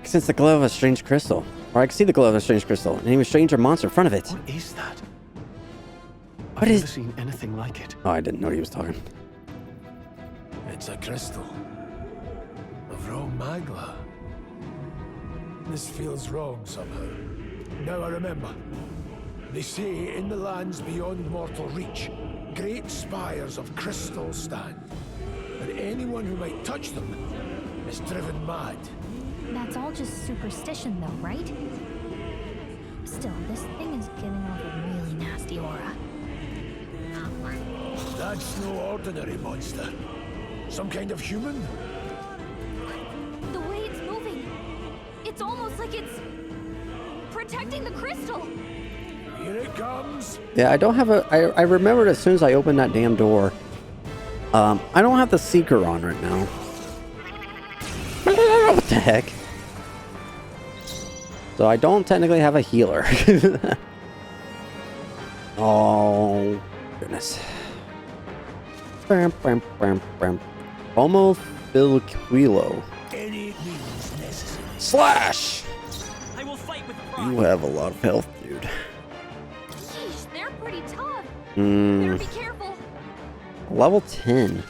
Speaker 4: Since the glow of a strange crystal. Or I can see the glow of a strange crystal. And even a stranger monster in front of it.
Speaker 6: What is that?
Speaker 4: What
Speaker 6: I've
Speaker 4: is-
Speaker 6: never seen anything like it.
Speaker 4: Oh, I didn't know he was talking.
Speaker 8: It's a crystal of raw magla. This feels wrong somehow. Now I remember. They say in the lands beyond mortal reach, great spires of crystal stand. And anyone who might touch them is driven mad.
Speaker 7: That's all just superstition, though, right? Still, this thing is giving off a really nasty aura.
Speaker 8: That's no ordinary monster. Some kind of human?
Speaker 7: The way it's moving, it's almost like it's protecting the crystal.
Speaker 8: Here it comes.
Speaker 4: Yeah, I don't have a... I remembered as soon as I opened that damn door. I don't have the Seeker on right now. What the heck? So I don't technically have a healer. Oh, goodness. Homo Filquilo.
Speaker 8: Any means necessary.
Speaker 4: Slash!
Speaker 9: I will fight with pride.
Speaker 4: You have a lot of health, dude.
Speaker 7: Sheesh, they're pretty tough.
Speaker 4: Hmm.
Speaker 7: Better be careful.
Speaker 4: Level 10.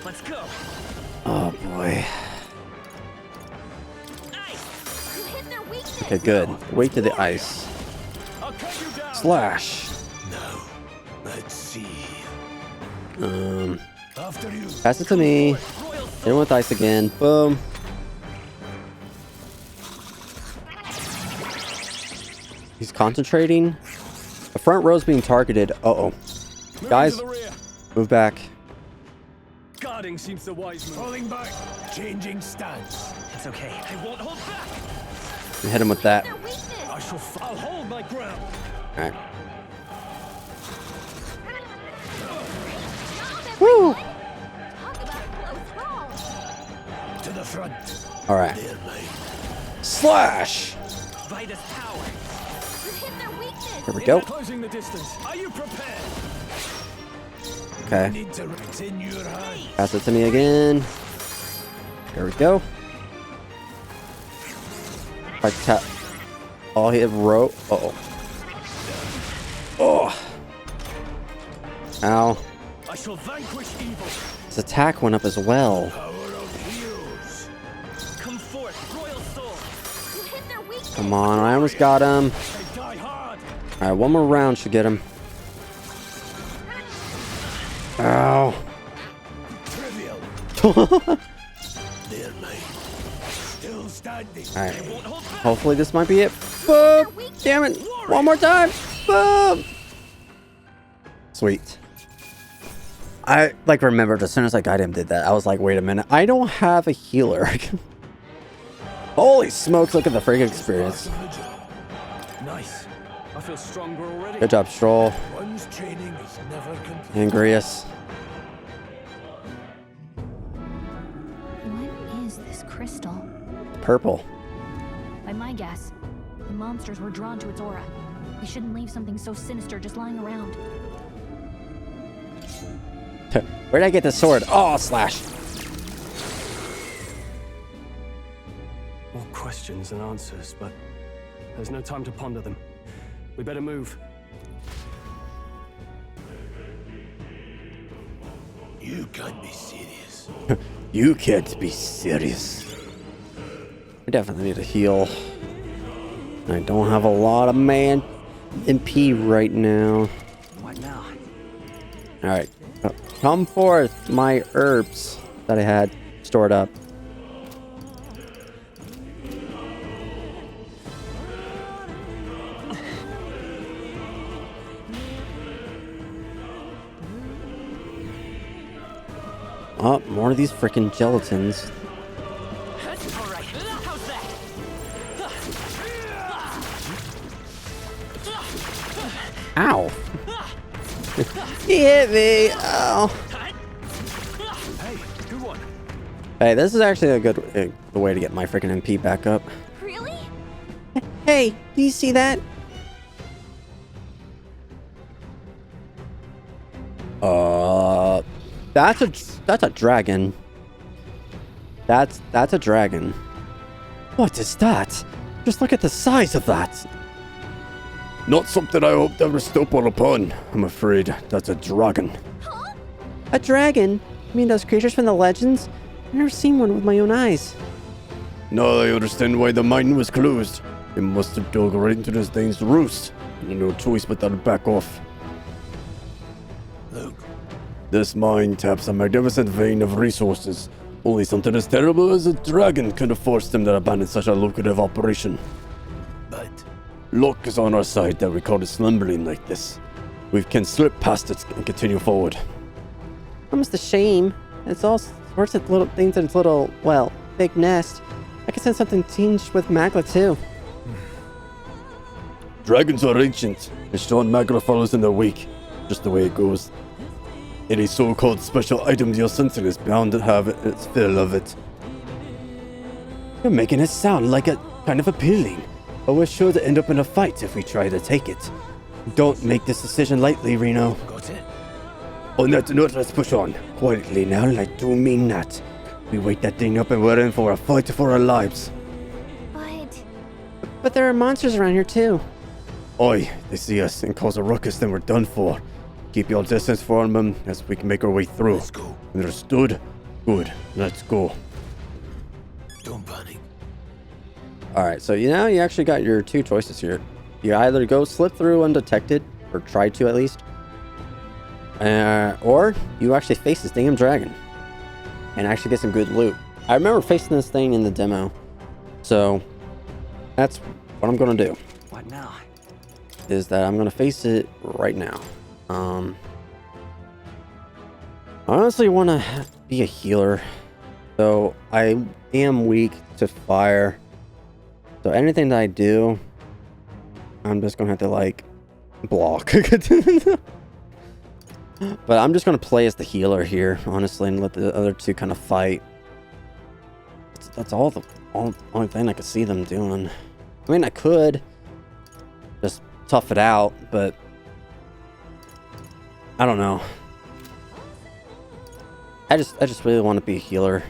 Speaker 9: Let's go.
Speaker 4: Oh boy.
Speaker 7: You hit their weakness.
Speaker 4: Okay, good. Wait to the ice.
Speaker 6: I'll cut you down.
Speaker 4: Slash.
Speaker 8: Now, let's see. After you.
Speaker 4: Pass it to me. Hit him with ice again. Boom. He's concentrating. The front row's being targeted. Uh-oh. Guys,
Speaker 6: To the rear.
Speaker 4: move back.
Speaker 6: Guarding seems the wise move.
Speaker 8: Falling back. Changing stance.
Speaker 9: It's okay. I won't hold back.
Speaker 4: Hit him with that.
Speaker 7: Their weakness.
Speaker 6: I'll hold my ground.
Speaker 4: Alright.
Speaker 7: Woo! Talk about a close call.
Speaker 8: To the front.
Speaker 4: Alright.
Speaker 8: They're mine.
Speaker 4: Slash!
Speaker 9: Vitus power.
Speaker 7: You hit their weakness.
Speaker 4: Here we go.
Speaker 6: Closing the distance. Are you prepared?
Speaker 4: Okay.
Speaker 8: Need to it's in your hand.
Speaker 4: Pass it to me again. There we go. If I tap. I'll hit row. Uh-oh. Oh. Ow.
Speaker 6: I shall vanquish evil.
Speaker 4: His attack went up as well.
Speaker 8: Power of heroes.
Speaker 9: Come forth, royal soul.
Speaker 7: You hit their weakness.
Speaker 4: Come on, I almost got him.
Speaker 6: They die hard.
Speaker 4: Alright, one more round should get him. Ow.
Speaker 8: Trivial. They're mine. Still standing.
Speaker 4: Alright. Hopefully this might be it. Boom! Damn it! One more time! Boom! Sweet. I remembered as soon as I got him did that. I was like, wait a minute. I don't have a healer. Holy smokes, look at the freaking experience.
Speaker 6: Nice. I feel stronger already.
Speaker 4: Good job, Strohl.
Speaker 8: One's training is never complete.
Speaker 4: And Grius.
Speaker 7: What is this crystal?
Speaker 4: Purple.
Speaker 7: By my guess, the monsters were drawn to its aura. We shouldn't leave something so sinister just lying around.
Speaker 4: Where'd I get the sword? Oh, slash.
Speaker 6: More questions than answers, but there's no time to ponder them. We better move.
Speaker 8: You can't be serious.
Speaker 4: You can't be serious. I definitely need a heal. I don't have a lot of man MP right now.
Speaker 9: What now?
Speaker 4: Alright. Come forth, my herbs that I had stored up. Oh, more of these freaking gelatins.
Speaker 9: All right. How's that?
Speaker 4: Ow! He hit me! Ow!
Speaker 6: Hey, good one.
Speaker 4: Hey, this is actually a good way to get my freaking MP back up.
Speaker 7: Really?
Speaker 4: Hey, do you see that? That's a dragon. That's a dragon. What is that?
Speaker 1: Just look at the size of that.
Speaker 3: Not something I hope to ever stumble upon. I'm afraid that's a dragon.
Speaker 4: A dragon? You mean those creatures from the legends? I've never seen one with my own eyes.
Speaker 3: Now I understand why the mine was closed. It must have dug right into this thing's roost. No choice but to back off.
Speaker 8: Look,
Speaker 3: This mine taps a magnificent vein of resources. Only something as terrible as a dragon could have forced them to abandon such a lucrative operation.
Speaker 8: but
Speaker 3: Luck is on our side that we caught it slumbering like this. We can slip past it and continue forward.
Speaker 4: Almost a shame. It's all sorts of little things in its little, well, big nest. I could send something tinged with magla too.
Speaker 3: Dragons are ancient, and Sean Magra follows in their wake. Just the way it goes. Any so-called special item you're sensing is bound to have its fill of it.
Speaker 1: You're making it sound like a kind of appealing, but we're sure to end up in a fight if we try to take it. Don't make this decision lightly, Reno.
Speaker 8: got it.
Speaker 3: On that note, let's push on.
Speaker 1: Quietly now, I do mean that. We wake that thing up and we're in for a fight for our lives.
Speaker 7: But
Speaker 4: there are monsters around here too.
Speaker 3: Oi, they see us and cause a ruckus, then we're done for. Keep your distance from them as we can make our way through.
Speaker 8: Let's go.
Speaker 3: Understood? Good, let's go.
Speaker 8: Don't panic.
Speaker 1: Alright, so now you actually got your two choices here. You either go slip through undetected, or try to at least, or you actually face this damn dragon and actually get some good loot. I remember facing this thing in the demo, so that's what I'm gonna do.
Speaker 9: What now?
Speaker 1: Is that I'm gonna face it right now. I honestly want to be a healer, so I am weak to fire. So anything that I do, I'm just gonna have to like block. But I'm just gonna play as the healer here, honestly, and let the other two kind of fight. That's all the only thing I could see them doing. I mean, I could just tough it out, but I don't know. I just really want to be a healer.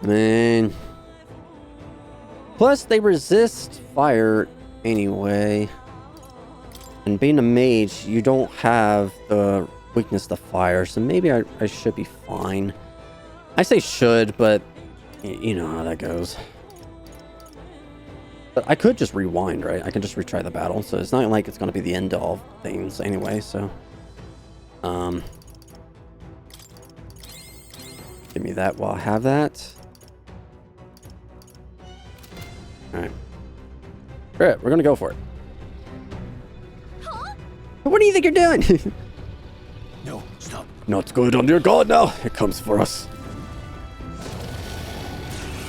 Speaker 1: Man. Plus, they resist fire anyway. And being a mage, you don't have the weakness to fire, so maybe I should be fine. I say should, but you know how that goes. But I could just rewind, right? I can just retry the battle, so it's not like it's going to be the end of all things anyway, so... Give me that while I have that. Alright. Great, we're going to go for it.
Speaker 7: Huh?
Speaker 1: What do you think you're doing?
Speaker 8: No, stop.
Speaker 3: Not good on your guard now. It comes for us.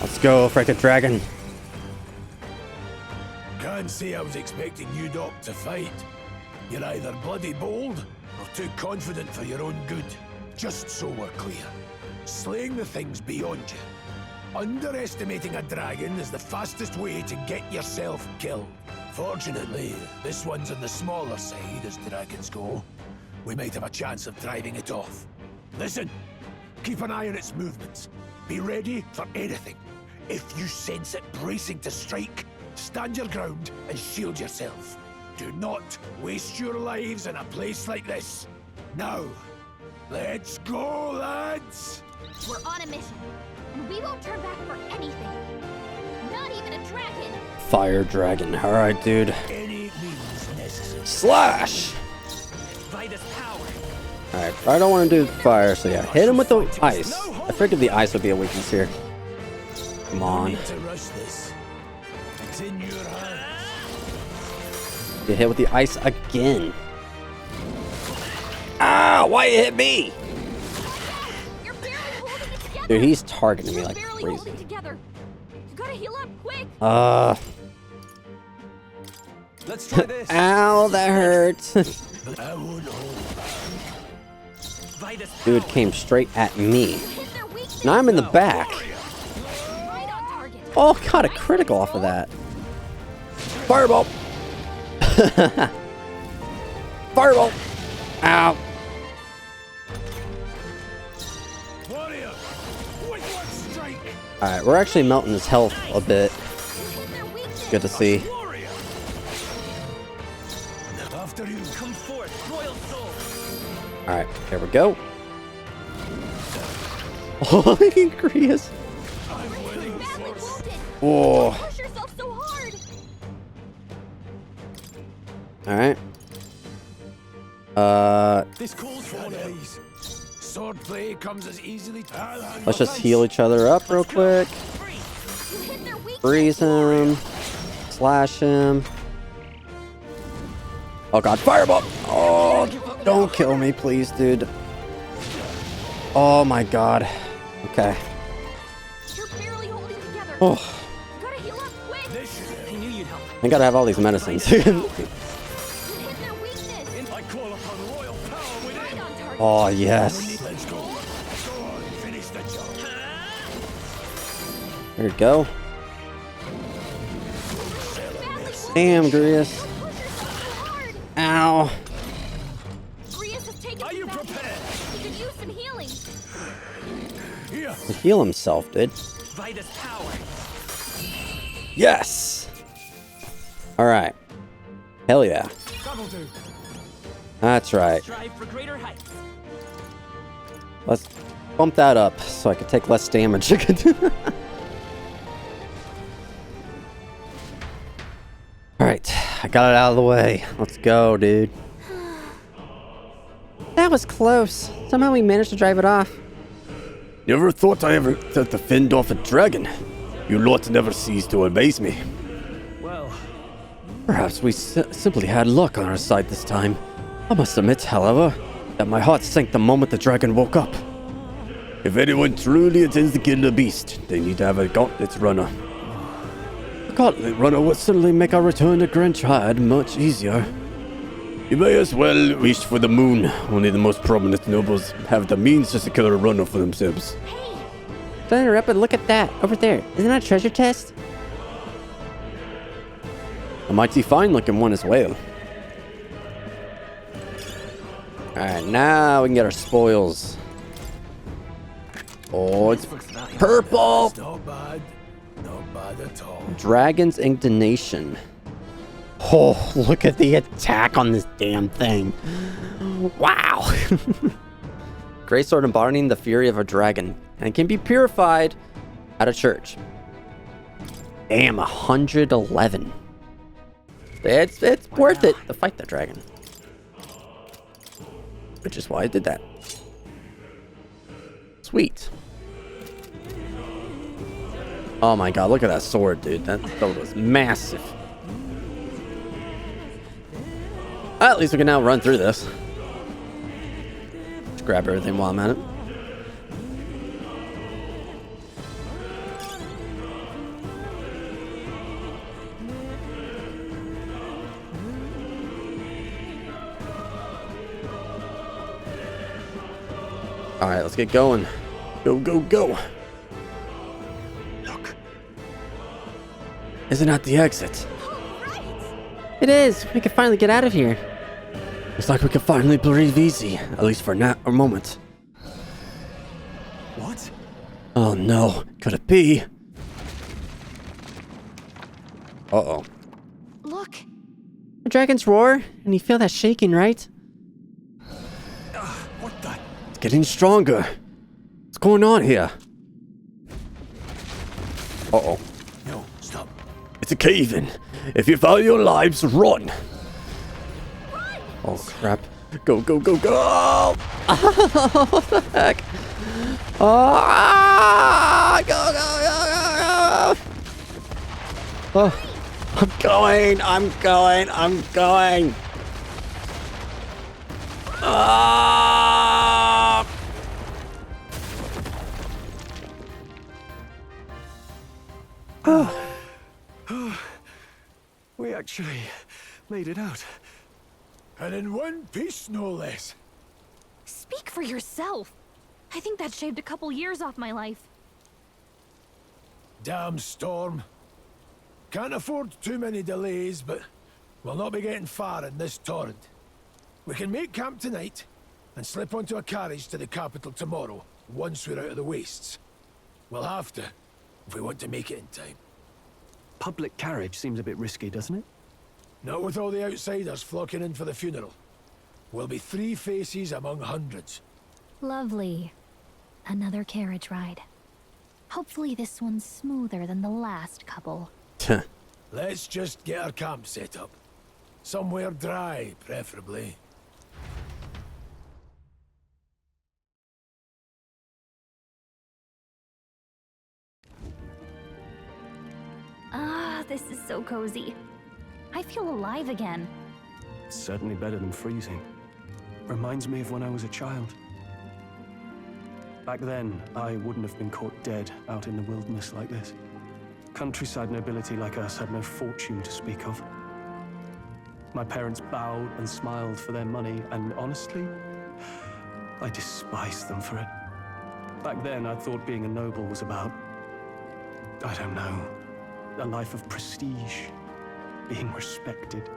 Speaker 1: Let's go, frickin' dragon.
Speaker 8: Can't say I was expecting you, Doc, to fight. You're either bloody bold or too confident for your own good. Just so we're clear. Slaying the thing's beyond you. Underestimating a dragon is the fastest way to get yourself killed. Fortunately, this one's on the smaller side as dragons go. We might have a chance of driving it off. Listen, keep an eye on its movements. Be ready for anything. If you sense it bracing to strike, stand your ground and shield yourself. Do not waste your lives in a place like this. Now, let's go, lads!
Speaker 7: We're on a mission, and we won't turn back for anything. Not even a dragon.
Speaker 1: Fire dragon. Alright, dude.
Speaker 8: Any means necessary.
Speaker 1: Slash!
Speaker 9: Vitus power.
Speaker 1: Alright, I don't want to do fire, so yeah. Hit him with the ice. I figured the ice would be a weakness here. Come
Speaker 8: No
Speaker 1: on.
Speaker 8: need to rush this. It's in your hands.
Speaker 1: Get hit with the ice again. Ah! Why you hit me?
Speaker 7: You're barely holding it together.
Speaker 1: Dude, he's targeting me
Speaker 7: You're
Speaker 1: like
Speaker 7: barely
Speaker 1: crazy.
Speaker 7: holding together. You gotta heal up quick.
Speaker 6: Let's try this.
Speaker 1: Ow, that hurts.
Speaker 8: I won't hold.
Speaker 9: Vitus
Speaker 1: Dude
Speaker 9: power.
Speaker 1: came straight at me.
Speaker 7: Hit their weakness.
Speaker 1: Now I'm in the back.
Speaker 7: Right on target.
Speaker 1: Oh, got a critical off of that. Fireball. Fireball. Ow.
Speaker 8: Warrior,
Speaker 4: Alright, we're actually melting his health a bit. Good to see. Alright, there we go. Oh, Grius. Whoa. Alright.
Speaker 8: This calls for one of these. Swordplay comes as easily to
Speaker 4: Let's just heal each other up real quick. Freeze him. Slash him. Oh god, fireball! Oh, don't kill me, please, dude. Oh my god. Okay. Oh. I gotta have all these medicines. Oh, yes. There we go. Damn, Grius. Ow.
Speaker 6: Are you prepared?
Speaker 7: He could use some healing.
Speaker 4: To heal himself, dude.
Speaker 6: Vitus power.
Speaker 4: Yes. All right. Hell yeah.
Speaker 6: That'll do.
Speaker 4: That's right.
Speaker 6: Strive for greater heights.
Speaker 4: Let's bump that up so I can take less damage. Alright, I got it out of the way. Let's go, dude. That was close. Somehow we managed to drive it off.
Speaker 3: Never thought I ever had to fend off a dragon. Your lot never ceased to amaze me.
Speaker 6: Well,
Speaker 1: Perhaps we simply had luck on our side this time. I must admit, however, that my heart sank the moment the dragon woke up.
Speaker 3: If anyone truly intends to kill the beast, they need to have a gauntlet runner.
Speaker 1: A gauntlet runner would certainly make our return to Grand Triad much easier.
Speaker 3: You may as well wish for the moon. Only the most prominent nobles have the means to secure a runner for themselves.
Speaker 4: Don't interrupt, but look at that. Over there. Isn't that a treasure chest?
Speaker 1: A mighty fine looking one as well.
Speaker 4: Alright, now we can get our spoils. Oh, it's purple!
Speaker 8: Not bad. Not bad at all.
Speaker 4: Dragon's Indignation. Oh, look at the attack on this damn thing. Wow! Great sword embodying the fury of a dragon and can be purified at a church. Damn, 111. It's worth it to fight the dragon. Which is why I did that. Sweet. Oh my god, look at that sword, dude. That was massive. At least we can now run through this. Just grab everything while I'm at it. Alright, let's get going.
Speaker 3: Go, go, go.
Speaker 8: Look.
Speaker 1: Isn't that the exit?
Speaker 4: It is! We can finally get out of here.
Speaker 1: Looks like we can finally breathe easy, at least for a moment.
Speaker 8: What?
Speaker 1: Oh no, could it be? Uh-oh.
Speaker 7: Look.
Speaker 4: The dragon's roar, and you feel that shaking, right?
Speaker 8: What the?
Speaker 1: It's getting stronger. What's going on here? Uh-oh.
Speaker 8: No, stop.
Speaker 3: It's a cave-in. If you value your lives, run.
Speaker 1: Oh crap. Go, go, go, go! What the heck? Oh, go, go, go, go, go! Oh, I'm going! Ah!
Speaker 6: we actually made it out.
Speaker 8: And in one piece, no less.
Speaker 7: Speak for yourself. I think that shaved a couple years off my life.
Speaker 8: Damn storm. Can't afford too many delays, but we'll not be getting far in this torrent. We can make camp tonight and slip onto a carriage to the capital tomorrow, once we're out of the wastes. We'll have to, if we want to make it in time.
Speaker 6: Public carriage seems a bit risky, doesn't it?
Speaker 8: Not with all the outsiders flocking in for the funeral. We'll be 3 faces among hundreds.
Speaker 7: Lovely. Another carriage ride. Hopefully this one's smoother than the last couple.
Speaker 8: Let's just get our camp set up. Somewhere dry, preferably.
Speaker 7: Ah, this is so cozy. I feel alive again.
Speaker 6: It's certainly better than freezing. Reminds me of when I was a child. Back then, I wouldn't have been caught dead out in the wilderness like this. Countryside nobility like us had no fortune to speak of. My parents bowed and smiled for their money, and honestly, I despised them for it. Back then, I thought being a noble was about, I don't know, a life of prestige, being respected.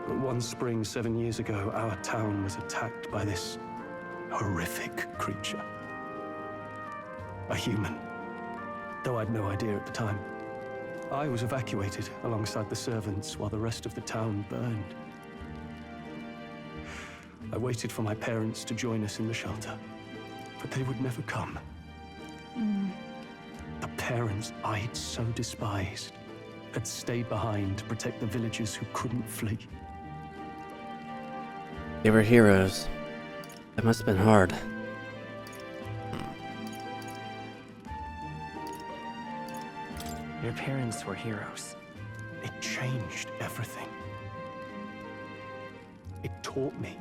Speaker 6: But one spring 7 years ago, our town was attacked by this horrific creature. A human, though I'd no idea at the time. I was evacuated alongside the servants while the rest of the town burned. I waited for my parents to join us in the shelter, but they would never come. The parents I'd so despised had stayed behind to protect the villagers who couldn't flee.
Speaker 1: They were heroes. That must have been hard.
Speaker 9: Your parents were heroes.
Speaker 6: It changed everything. It taught me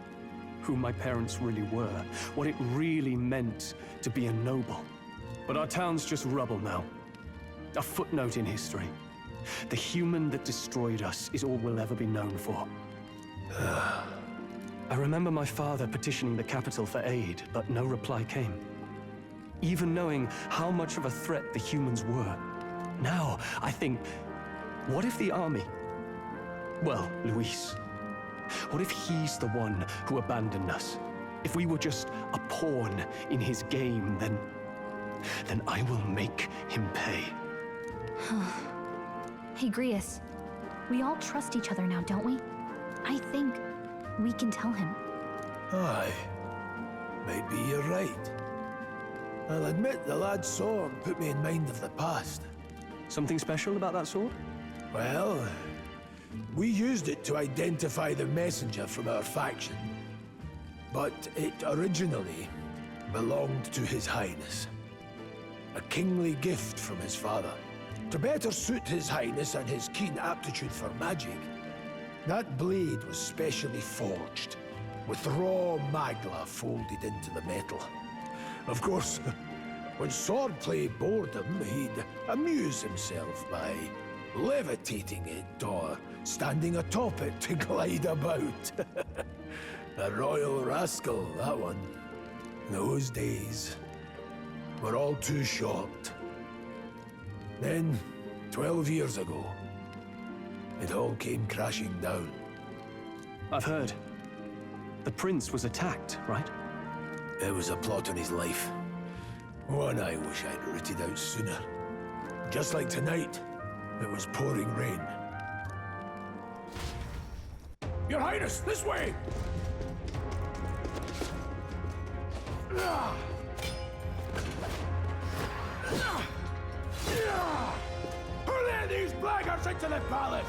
Speaker 6: who my parents really were, what it really meant to be a noble. But our town's just rubble now. A footnote in history. The human that destroyed us is all we'll ever be known for. I remember my father petitioning the capital for aid, but no reply came. Even knowing how much of a threat the humans were. Now, I think, what if the army? Well, Luis. What if he's the one who abandoned us? If we were just a pawn in his game, then I will make him pay.
Speaker 7: Hey, Grius. We all trust each other now, don't we? I think we can tell him.
Speaker 8: Aye. Maybe you're right. I'll admit the lad's sword put me in mind of the past.
Speaker 6: Something special about that sword?
Speaker 8: Well, we used it to identify the messenger from our faction. But it originally belonged to His Highness. A kingly gift from his father. To better suit His Highness and his keen aptitude for magic, that blade was specially forged, with raw magla folded into the metal. Of course, when swordplay bored him, he'd amuse himself by levitating it or standing atop it to glide about. A royal rascal, that one. Those days were all too short. Then, 12 years ago, it all came crashing down.
Speaker 6: I've heard. The prince was attacked, right?
Speaker 8: It was a plot on his life. One I wish I'd rooted out sooner. Just like tonight, it was pouring rain.
Speaker 5: Your Highness, this way!
Speaker 8: Who let these blackguards into the palace?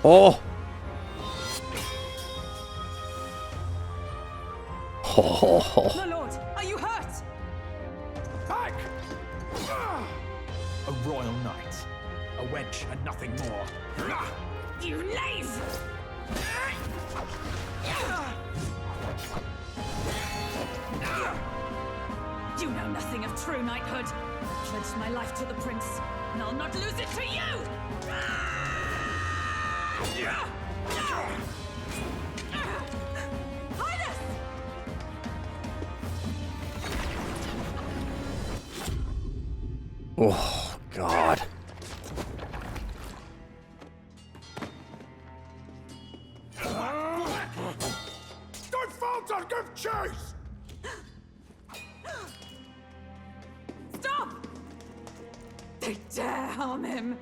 Speaker 1: Oh!
Speaker 2: My lord, are you hurt?
Speaker 8: Back!
Speaker 5: A royal knight. A wench and nothing more.
Speaker 2: You knave! You know nothing of true knighthood. I pledged my life to the prince, and I'll not lose it to you! Highness!
Speaker 1: Oh, God.
Speaker 8: Don't falter, give chase!
Speaker 2: They dare harm him.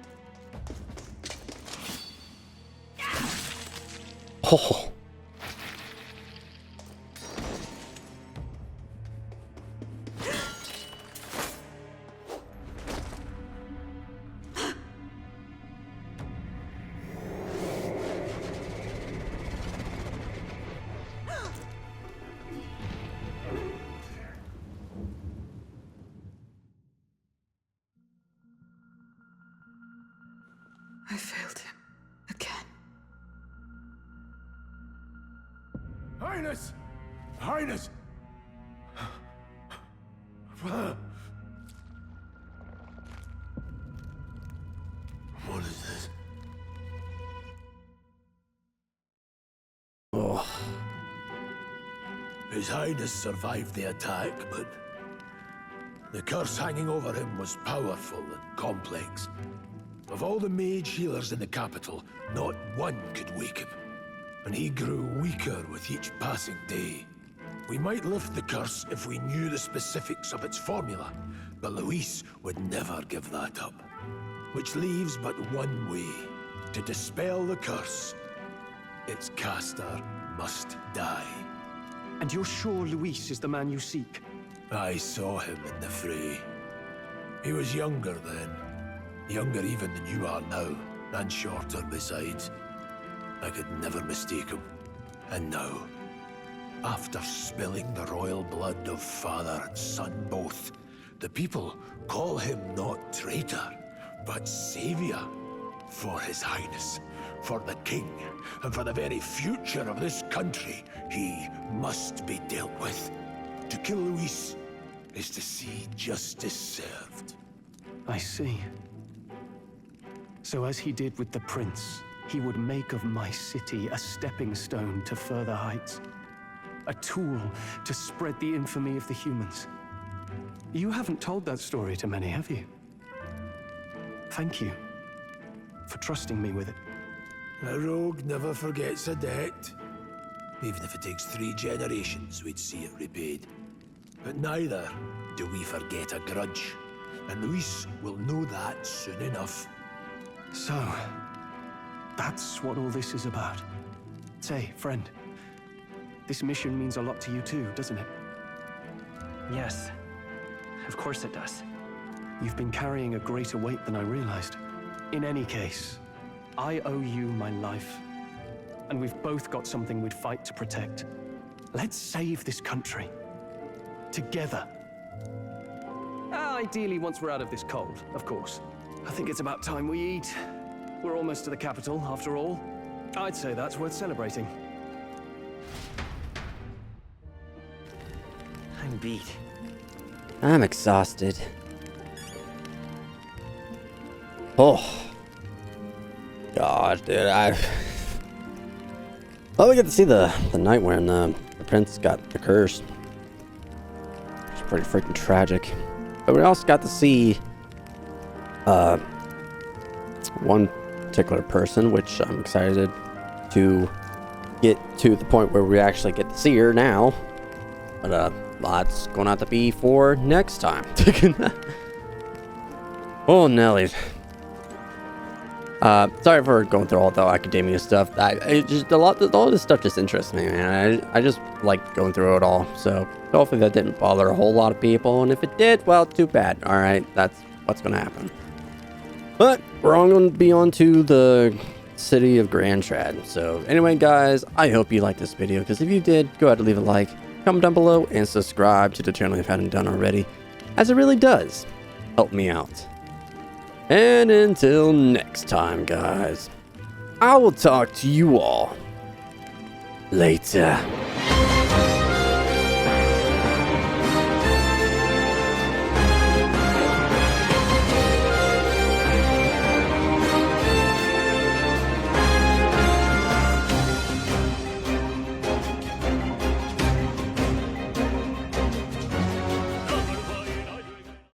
Speaker 1: Oh.
Speaker 2: I failed him again.
Speaker 8: Highness! Highness! What is this?
Speaker 1: Oh.
Speaker 8: His Highness survived the attack, but the curse hanging over him was powerful and complex. Of all the mage healers in the capital, not one could wake him. And he grew weaker with each passing day. We might lift the curse if we knew the specifics of its formula, but Luis would never give that up. Which leaves but one way. To dispel the curse, its caster must die.
Speaker 6: And you're sure Luis is the man you seek?
Speaker 8: I saw him in the fray. He was younger then. Younger even than you are now, and shorter besides. I could never mistake him. And now, after spilling the royal blood of father and son both, the people call him not traitor, but savior. For his highness, for the king, and for the very future of this country, he must be dealt with. To kill Luis is to see justice served.
Speaker 6: I see. So as he did with the prince, he would make of my city a stepping stone to further heights. A tool to spread the infamy of the humans. You haven't told that story to many, have you? Thank you for trusting me with it.
Speaker 8: A rogue never forgets a debt. Even if it takes 3 generations, we'd see it repaid. But neither do we forget a grudge. And Luis will know that soon enough.
Speaker 6: So, that's what all this is about. Say, friend, this mission means a lot to you too, doesn't it?
Speaker 9: Yes, of course it does.
Speaker 6: You've been carrying a greater weight than I realized. In any case, I owe you my life. And we've both got something we'd fight to protect. Let's save this country. Together. Ideally, once we're out of this cold, of course. I think it's about time we eat. We're almost to the capital, after all. I'd say that's worth celebrating.
Speaker 9: I'm beat.
Speaker 4: I'm exhausted. Oh. God, dude, well, we get to see the night when the prince got the curse. It's pretty freaking tragic. But we also got to see one particular person, which I'm excited to get to the point where we actually get to see her now. But lots going to have to be for next time. Oh, Nelly. Sorry for going through all the academia stuff. All this stuff just interests me, man. I just like going through it all. So hopefully that didn't bother a whole lot of people. And if it did, well, too bad. All right, that's what's going to happen. But we're all going to be on to the city of Grand Trad. So anyway, guys, I hope you liked this video. Because if you did, go ahead and leave a like, comment down below, and subscribe to the channel if you haven't done already, as it really does help me out. And until next time, guys, I will talk to you all later.